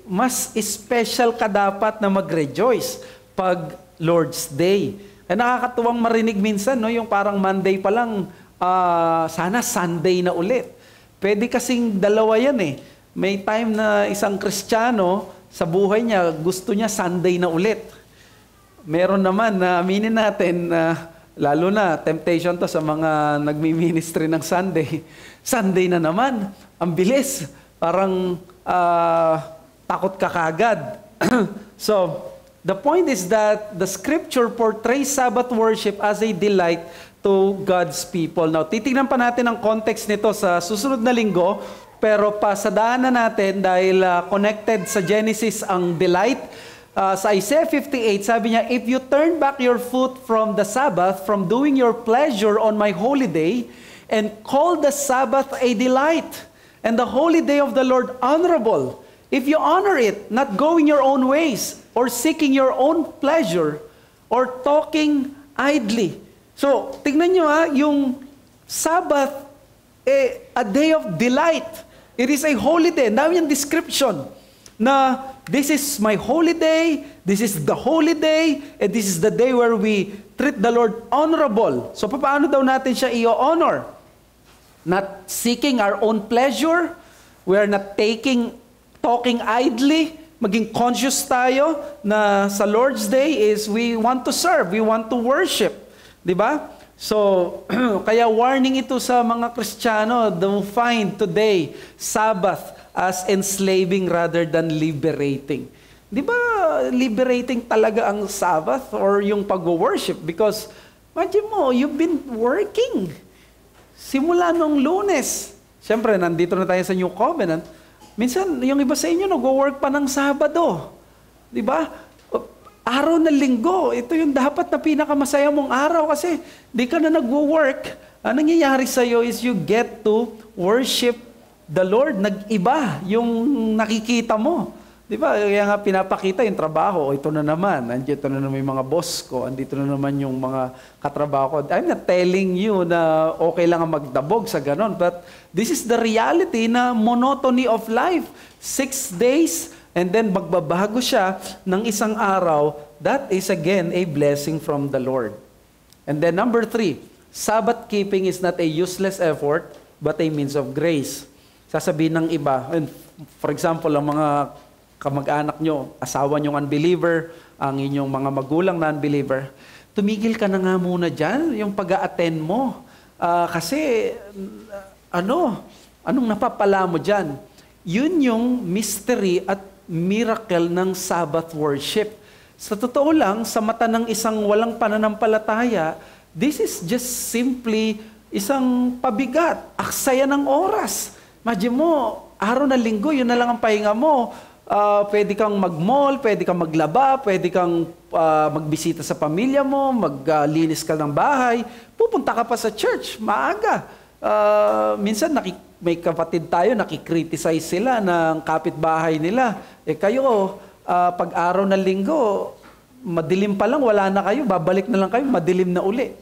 Mas special ka dapat na mag-rejoice pag Lord's Day. Nakakatuwang marinig minsan, no? Yung parang Monday pa lang, sana Sunday na ulit. Pwede kasing dalawa yan eh. May time na isang Kristiyano sa buhay niya, gusto niya Sunday na ulit. Meron naman na aminin natin, lalo na temptation to sa mga nagmi-ministry ng Sunday. Sunday na naman, ang bilis. Parang takot ka kagad. So, the point is that the scripture portrays Sabbath worship as a delight to God's people. Now, titignan pa natin ang context nito sa susunod na linggo, pero pasadaan na natin dahil connected sa Genesis ang delight. Sa Isaiah 58, sabi niya, if you turn back your foot from the Sabbath, from doing your pleasure on my holy day, and call the Sabbath a delight, and the holy day of the Lord honorable, if you honor it, not going your own ways, or seeking your own pleasure, or talking idly. So, tignan nyo yung Sabbath, a day of delight. It is a holy day. Dami yung description na this is my holy day, this is the holy day, and this is the day where we treat the Lord honorable. So, paano daw natin siya i-honor? Not seeking our own pleasure. We are not talking idly. Maging conscious tayo na sa Lord's Day is we want to serve, we want to worship. Diba? So, kaya warning ito sa mga Kristiyano, don't find today Sabbath as enslaving rather than liberating. Di ba liberating talaga ang Sabbath or yung pag-worship? Because, imagine mo, you've been working. Simula nung Lunes. Siyempre, nandito na tayo sa New Covenant. Minsan, yung iba sa inyo, nag-work pa ng Sabado. Di ba? Araw na linggo, ito yung dapat na pinakamasaya mong araw kasi di ka na nagwo-work. Ang nangyayari sa'yo is you get to worship the Lord. Nag-iba yung nakikita mo. Di ba? Kaya nga pinapakita yung trabaho. Ito na naman. Andito na naman yung mga boss ko. Andito na naman yung mga katrabaho ko. I'm not telling you na okay lang ang magdabog sa ganon. But this is the reality na monotony of life. 6 days, and then magbabago siya ng isang araw. That is again a blessing from the Lord. And then number 3, Sabbath keeping is not a useless effort, but a means of grace. Sasabihin ng iba, and for example, ang mga kamag-anak nyo, asawa nyong unbeliever, ang inyong mga magulang na unbeliever, tumigil ka na nga muna dyan, yung pag-a-attend mo. Kasi, anong napapala mo dyan? Yun yung mystery at miracle ng Sabbath worship. Sa totoo lang, sa mata ng isang walang pananampalataya, this is just simply isang pabigat, aksaya ng oras. Imagine mo, araw na linggo, yun na lang ang pahinga mo. Pwede kang mag-mall, pwede kang maglaba, pwede kang magbisita sa pamilya mo, maglinis ka ng bahay, pupunta ka pa sa church, maaga. Minsan may kapatid tayo, nakikriticize sila ng kapitbahay nila. Kayo, pag araw na linggo, madilim pa lang, wala na kayo, babalik na lang kayo, madilim na uli.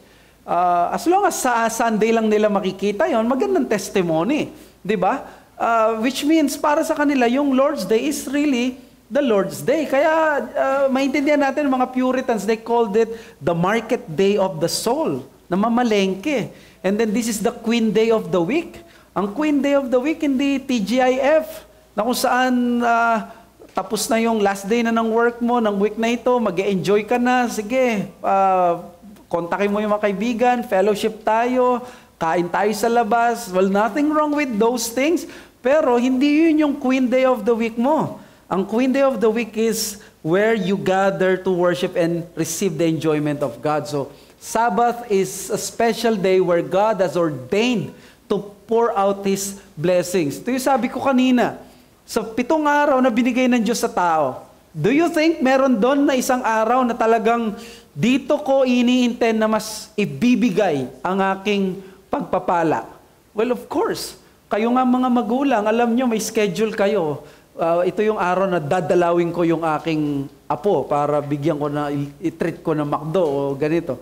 As long as sa Sunday lang nila makikita yon, magandang testimony. Di ba? Which means, para sa kanila, yung Lord's Day is really the Lord's Day. Kaya, maintindihan natin, mga Puritans, they called it the market day of the soul, na mamalengke. And then, this is the Queen Day of the week. Ang Queen Day of the week, hindi TGIF, na kung saan tapos na yung last day na ng work mo, ng week na ito, mag-enjoy ka na, sige, kontakin mo yung mga kaibigan, fellowship tayo, kain tayo sa labas. Well, nothing wrong with those things. Pero hindi yun yung Queen Day of the Week mo. Ang Queen Day of the Week is where you gather to worship and receive the enjoyment of God. So, Sabbath is a special day where God has ordained to pour out His blessings. Ito yung sabi ko kanina, sa 7 araw na binigay ng Diyos sa tao, do you think meron doon na isang araw na talagang dito ko ini-intend na mas ibibigay ang aking pagpapala? Well, of course. Kayo nga mga magulang, alam nyo, may schedule kayo. Ito yung araw na dadalawin ko yung aking apo para bigyan ko na, i-treat ko na McDo o ganito.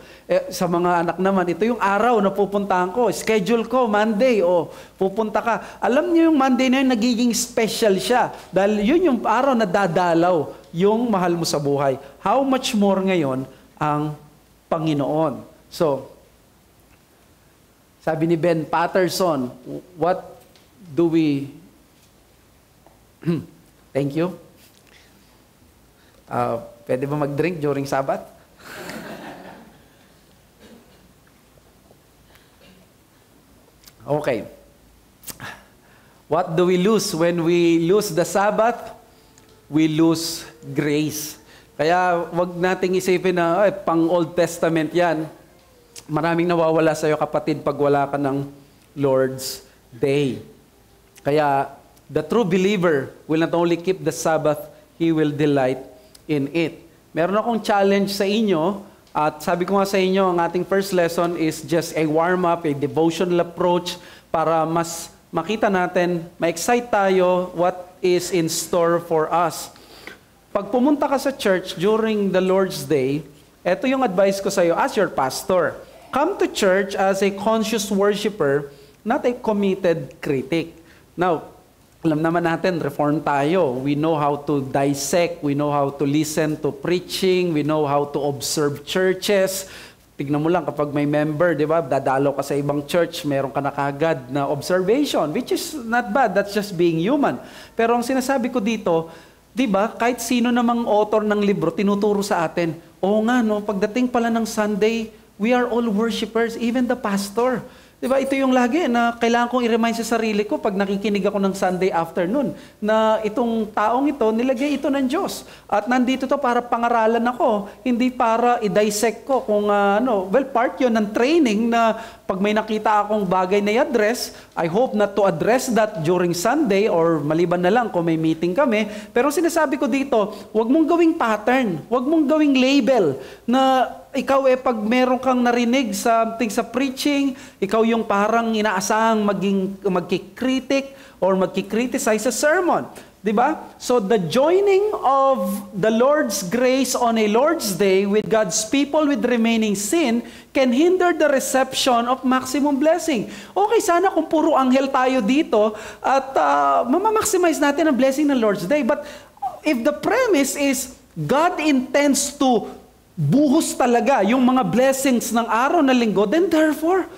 Sa mga anak naman, ito yung araw na pupuntahan ko. Schedule ko, Monday, o pupunta ka. Alam niyo yung Monday na yun, nagiging special siya. Dahil yun yung araw na dadalaw yung mahal mo sa buhay. How much more ngayon ang Panginoon? So, sabi ni Ben Patterson, what do we... Thank you. Pwede ba mag-drink during Sabbath? Okay. What do we lose when we lose the Sabbath? We lose grace. Kaya wag nating isipin na pang Old Testament yan. Maraming nawawala sa iyo, kapatid, pag wala ka ng Lord's Day. Kaya the true believer will not only keep the Sabbath, he will delight in it. Meron akong challenge sa inyo, at sabi ko nga sa inyo, ang ating first lesson is just a warm-up, a devotional approach, para mas makita natin, ma-excite tayo what is in store for us. Pag pumunta ka sa church during the Lord's Day, ito yung advice ko sa iyo as your pastor. Come to church as a conscious worshiper, not a committed critic. Now, alam naman natin, reform tayo. We know how to dissect, we know how to listen to preaching, we know how to observe churches. Tignan mo lang kapag may member, di ba, dadalaw ka sa ibang church, meron ka na kagad na observation, which is not bad, that's just being human. Pero ang sinasabi ko dito, di ba, kahit sino namang author ng libro, tinuturo sa atin, oo nga, no, pagdating pala ng Sunday, we are all worshipers, even the pastor. Diba, ito yung lagi na kailangan kong i-remind sa sarili ko pag nakikinig ako ng Sunday afternoon na itong taong ito, nilagay ito ng Diyos. At nandito to para pangaralan ako, hindi para i-dissect ko kung well, part yun ng training na pag may nakita akong bagay na i-address, I hope not to address that during Sunday or maliban na lang kung may meeting kami. Pero sinasabi ko dito, huwag mong gawing pattern, huwag mong gawing label na ikaw pag meron kang narinig something sa preaching, ikaw yung parang inaasahang magkikritik or magkikriticize sa sermon. Diba? So the joining of the Lord's grace on a Lord's Day with God's people with remaining sin can hinder the reception of maximum blessing. Okay, sana kung puro anghel tayo dito at mamamaximize natin ang blessing ng Lord's Day. But if the premise is God intends to buhos talaga yung mga blessings ng araw na linggo, then therefore,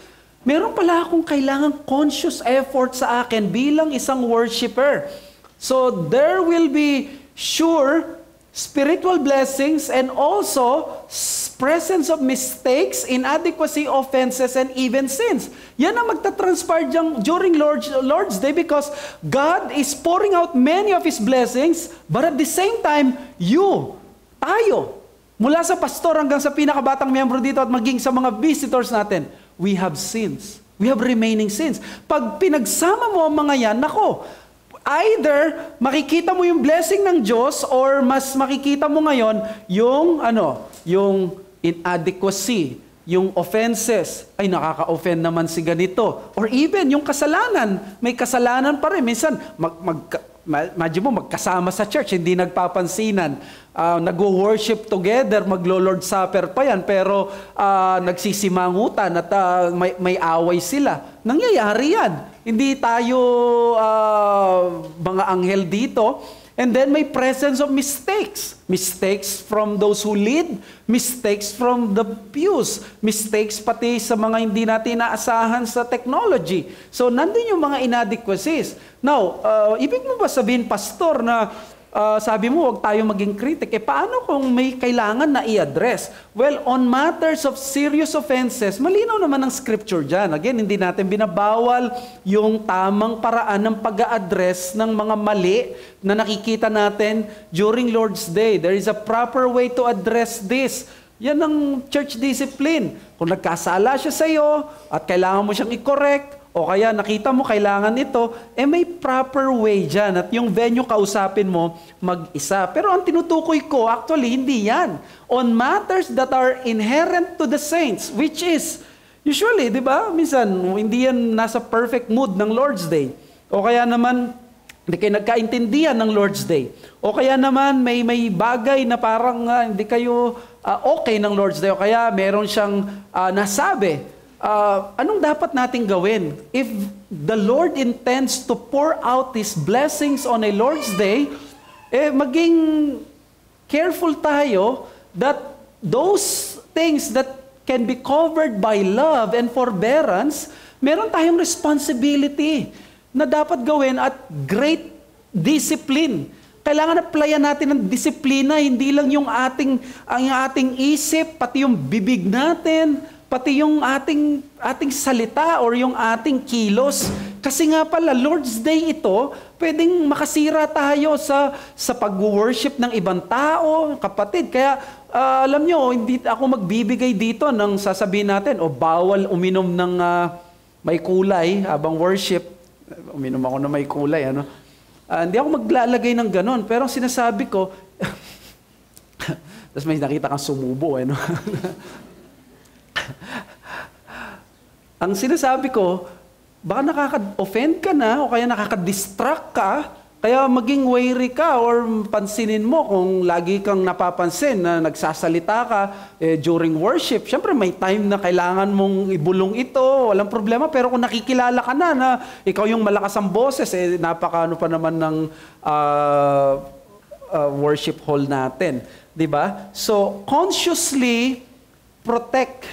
meron pala akong kailangang conscious effort sa akin bilang isang worshiper. So there will be sure spiritual blessings and also presence of mistakes, inadequacy, offenses, and even sins. Yan ang magta-transpire during Lord's Day because God is pouring out many of His blessings, but at the same time, tayo, mula sa pastor hanggang sa pinakabatang miyembro dito at maging sa mga visitors natin, we have sins. We have remaining sins. Pag pinagsama mo ang mga yan, nako, either makikita mo yung blessing ng Diyos or mas makikita mo ngayon yung inadequacy, yung offenses. Ay, nakaka-offend naman si ganito. Or even yung kasalanan. May kasalanan pa rin. Minsan, imagine mo, magkasama sa church, hindi nagpapansinan. Nag-worship together, maglo-Lord Supper pa yan, pero nagsisimangutan at may away sila. Nangyayari yan. Hindi tayo mga anghel dito. And then may presence of mistakes. Mistakes from those who lead, mistakes from the pews, mistakes pati sa mga hindi natin inaasahan sa technology. So, nandun yung mga inadequacies. Now, ibig mo ba sabihin, pastor, na sabi mo, huwag tayo maging critic. Paano kung may kailangan na i-address? Well, on matters of serious offenses, malinaw naman ang scripture dyan. Again, hindi natin binabawal yung tamang paraan ng pag-a-address ng mga mali na nakikita natin during Lord's Day. There is a proper way to address this. Yan ang church discipline. Kung nagkasala siya sa iyo at kailangan mo siyang i-correct, o kaya nakita mo kailangan ito, may proper way dyan. At yung venue kausapin mo mag-isa. Pero ang tinutukoy ko, actually, hindi yan. On matters that are inherent to the saints, which is, usually, di ba? Minsan, hindi yan nasa perfect mood ng Lord's Day. O kaya naman, hindi kayo nagkaintindihan ng Lord's Day. O kaya naman, may bagay na parang hindi kayo okay ng Lord's Day. O kaya meron siyang nasabi. Anong dapat nating gawin? If the Lord intends to pour out His blessings on a Lord's Day, maging careful tayo that those things that can be covered by love and forbearance, meron tayong responsibility na dapat gawin at great discipline. Kailangan applyan natin ng disiplina, hindi lang yung ating isip, pati yung bibig natin, pati yung ating salita or yung ating kilos. Kasi nga pala, Lord's Day ito, pwedeng makasira tayo sa pag-worship ng ibang tao, kapatid. Kaya, alam nyo, hindi ako magbibigay dito ng sasabihin natin, bawal uminom ng may kulay habang worship. Uminom ako na may kulay, ano? Hindi ako maglalagay ng ganon. Pero ang sinasabi ko, tapos may nakita kang sumubo, ano? Ang sinasabi ko, baka nakaka-offend ka na o kaya nakaka-distract ka, kaya maging wary ka or pansinin mo kung lagi kang napapansin na nagsasalita ka during worship. Siyempre may time na kailangan mong ibulong ito, walang problema. Pero kung nakikilala ka na ikaw yung malakas ang boses, napaka-ano pa naman ng worship hall natin. Diba? So, consciously protect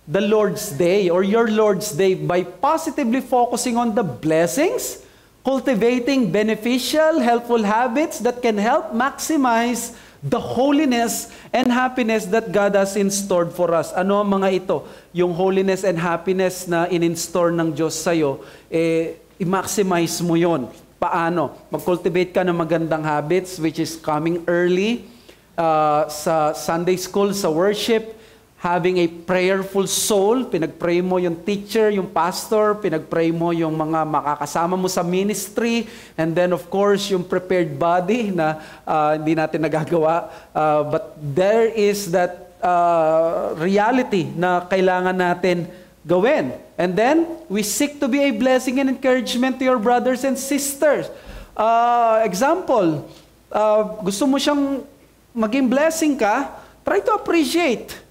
the Lord's Day or your Lord's Day by positively focusing on the blessings, cultivating beneficial, helpful habits that can help maximize the holiness and happiness that God has in store for us. Ano ang mga ito? Yung holiness and happiness na in-store ng Diyos sa'yo, i-maximize mo yon. Paano? Mag-cultivate ka ng magandang habits, which is coming early sa Sunday school, sa worship, having a prayerful soul, pinag-pray mo yung teacher, yung pastor, pinag-pray mo yung mga makakasama mo sa ministry, and then of course, yung prepared body na hindi natin nagagawa. But there is that reality na kailangan natin gawin. And then, we seek to be a blessing and encouragement to your brothers and sisters. Example, gusto mo siyang maging blessing ka, try to appreciate.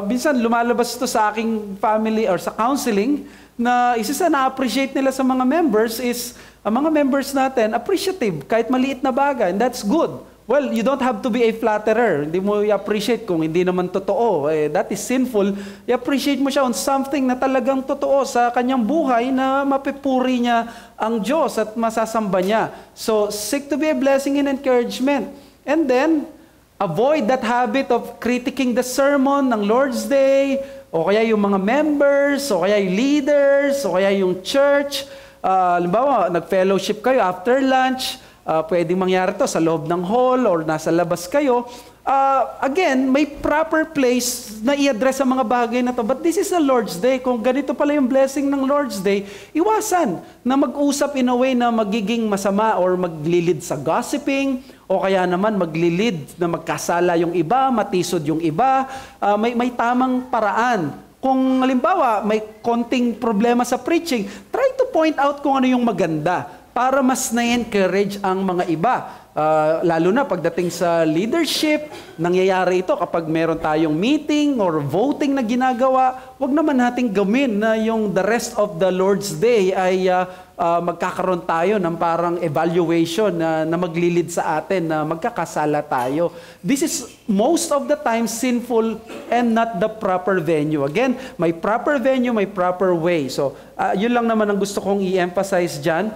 Minsan lumalabas ito sa aking family or sa counseling na isa sa na-appreciate nila sa mga members is ang mga members natin appreciative kahit maliit na bagay, and that's good. Well, you don't have to be a flatterer. Hindi mo i-appreciate kung hindi naman totoo. That is sinful. I-appreciate mo siya on something na talagang totoo sa kanyang buhay na mapipuri niya ang Diyos at masasamba niya. So, seek to be a blessing and encouragement. And then, avoid that habit of critiquing the sermon ng Lord's Day, o kaya yung mga members, o kaya yung leaders, o kaya yung church. Halimbawa, nag-fellowship kayo after lunch, pwedeng mangyari to sa loob ng hall or nasa labas kayo. Again, may proper place na i-address ang mga bagay na to. But this is a Lord's Day. Kung ganito pala yung blessing ng Lord's Day, iwasan na mag-usap in a way na magiging masama or maglilid sa gossiping, o kaya naman maglilid na magkasala yung iba, matisod yung iba. May tamang paraan. Kung halimbawa may konting problema sa preaching, try to point out kung ano yung maganda para mas na-encourage ang mga iba. Lalo na pagdating sa leadership, nangyayari ito kapag meron tayong meeting or voting na ginagawa, wag naman nating gawin na yung the rest of the Lord's Day ay magkakaroon tayo ng parang evaluation na maglilid sa atin na magkakasala tayo. This is most of the time sinful and not the proper venue. Again, may proper venue, may proper way. So, yun lang naman ang gusto kong i-emphasize dyan.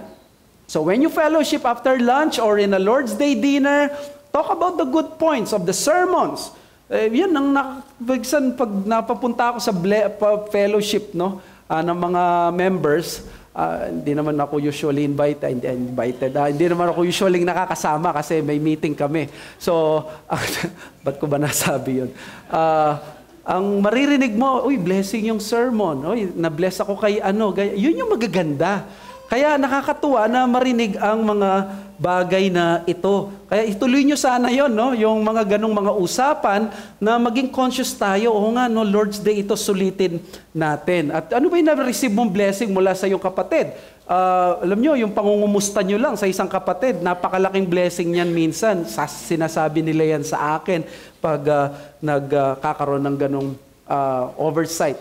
So when you fellowship after lunch or in a Lord's Day dinner, talk about the good points of the sermons. Yan ang pag napapunta ako sa fellowship, no, ng mga members, hindi naman ako usually invited. Hindi naman ako usually nakakasama kasi may meeting kami. So, ba't ko ba nasabi yun? Ang maririnig mo, uy, blessing yung sermon. Uy, na-bless ako kay ano. Yun yung magaganda. Kaya nakakatuwa na marinig ang mga bagay na ito. Kaya ituloy nyo sana yon, no? Yung mga ganong mga usapan na maging conscious tayo. Oo nga, no, Lord's Day, ito sulitin natin. At ano ba yung na-receive mong blessing mula sa iyong kapatid? Alam nyo, yung pangungumusta nyo lang sa isang kapatid, napakalaking blessing niyan minsan. Sinasabi nila yan sa akin pag nagkakaroon ng ganong oversight.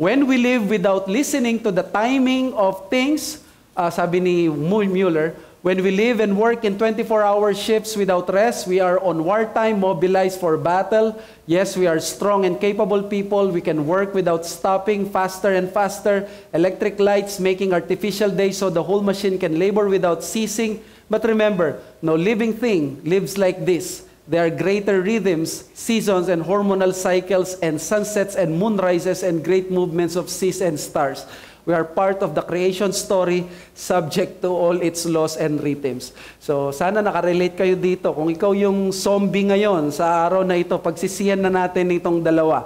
When we live without listening to the timing of things, sabi ni Mueller, when we live and work in 24-hour shifts without rest, we are on wartime, mobilized for battle. Yes, we are strong and capable people. We can work without stopping, faster and faster. Electric lights making artificial days so the whole machine can labor without ceasing. But remember, no living thing lives like this. There are greater rhythms, seasons, and hormonal cycles, and sunsets and moonrises, and great movements of seas and stars. We are part of the creation story, subject to all its laws and rhythms. So, sana nakarelate kayo dito. Kung ikaw yung zombie ngayon, sa araw na ito, pagsisiyan na natin itong dalawa.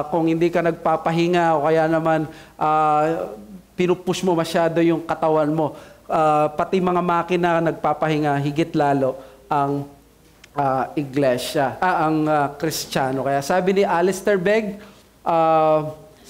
Kung hindi ka nagpapahinga o kaya naman pinupush mo masyado yung katawan mo, pati mga makina nagpapahinga, higit lalo ang iglesia, ang Kristiyano. Kaya sabi ni Alistair Begg,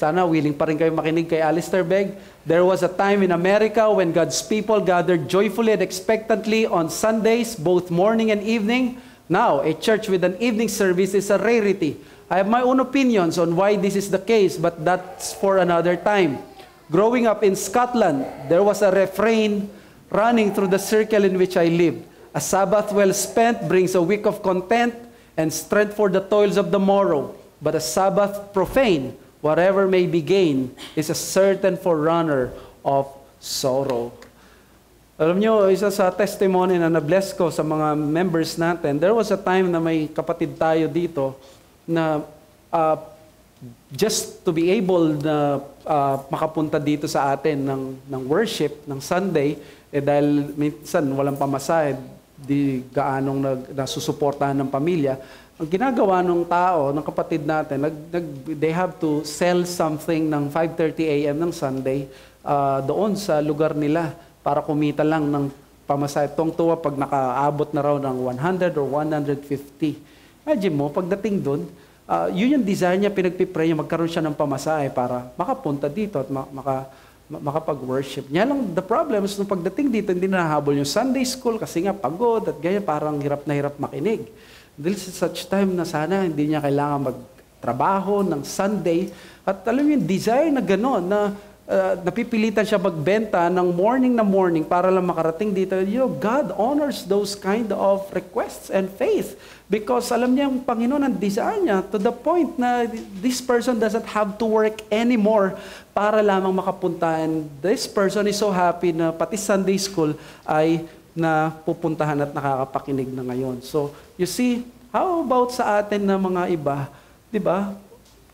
sana willing pa rin kayo makinig kay Alistair Begg. There was a time in America when God's people gathered joyfully and expectantly on Sundays, both morning and evening. Now, a church with an evening service is a rarity. I have my own opinions on why this is the case, but that's for another time. Growing up in Scotland, there was a refrain running through the circle in which I lived. A Sabbath well spent brings a week of content and strength for the toils of the morrow. But a Sabbath profane, whatever may be gained, is a certain forerunner of sorrow. Alam nyo, isa sa testimony na na-bless ko sa mga members natin, there was a time na may kapatid tayo dito na just to be able na makapunta dito sa atin ng worship, ng Sunday, dahil minsan walang pamasahe, di gaanong nasusuportahan ng pamilya. Ang ginagawa ng tao, ng kapatid natin, they have to sell something ng 5:30 a.m. ng Sunday doon sa lugar nila para kumita lang ng pamasahe. Tuwang-tuwa pag nakaabot na raw ng 100 or 150. Imagine mo, pagdating doon, yun yung desire niya, pinagpipray niya, magkaroon siya ng pamasahe para makapunta dito at makapag-worship. Niya lang, the problem is, nung pagdating dito, hindi nahabol yung Sunday school kasi nga pagod at ganyan, parang hirap na hirap makinig. Dahil sa such time na sana hindi niya kailangan magtrabaho ng Sunday. At alam mo yung desire na gano'n, na napipilitan siya magbenta ng morning na morning para lang makarating dito. You know, God honors those kind of requests and faith. Because alam niya yung Panginoon ang desire niya to the point na this person doesn't have to work anymore para lamang makapunta. And this person is so happy na pati Sunday school ay na pupuntahan at nakakapakinig na ngayon. So, you see, how about sa atin na mga iba, di ba?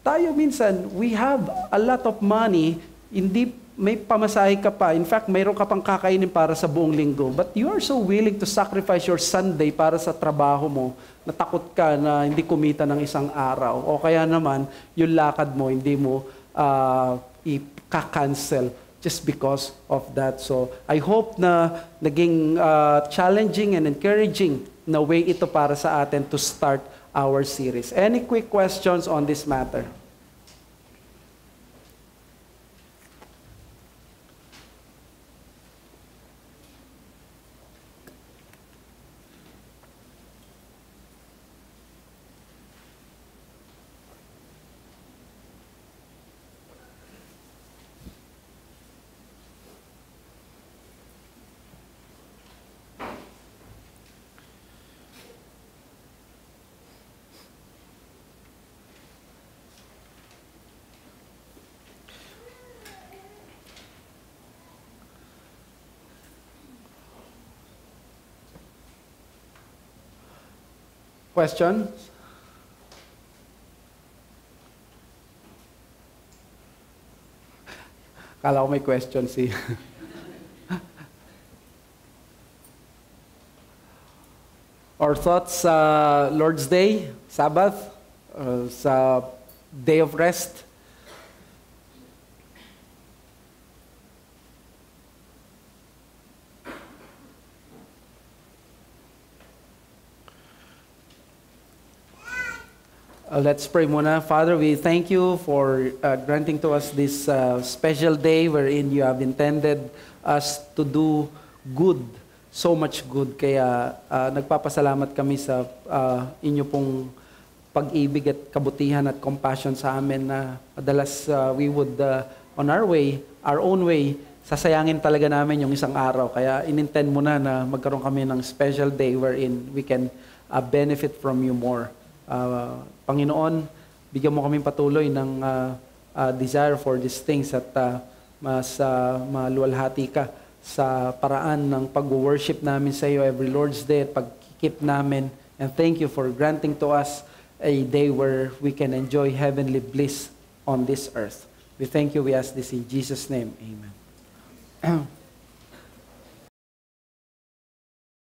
Tayo minsan, we have a lot of money, hindi may pamasahe ka pa. In fact, mayroon ka pang kakainin para sa buong linggo. But you are so willing to sacrifice your Sunday para sa trabaho mo, natakot ka na hindi kumita ng isang araw. O kaya naman, yung lakad mo, hindi mo i-cancel just because of that. So, I hope na naging challenging and encouraging na way ito para sa atin to start our series. Any quick questions on this matter? Question? Kala ko may question si... Our thoughts sa Lord's Day, Sabbath, sa Day of Rest. Let's pray muna. Father, we thank you for granting to us this special day wherein you have intended us to do good, so much good. Kaya nagpapasalamat kami sa inyo pong pag-ibig at kabutihan at compassion sa amin na madalas we would on our way, our own way, sasayangin talaga namin yung isang araw. Kaya inintend mo na magkaroon kami ng special day wherein we can benefit from you more. Panginoon, bigyan mo kaming patuloy ng desire for these things at mas maluwalhati ka sa paraan ng pag-worship namin sa iyo every Lord's Day at pag-keep namin. And thank you for granting to us a day where we can enjoy heavenly bliss on this earth. We thank you, we ask this in Jesus' name. Amen.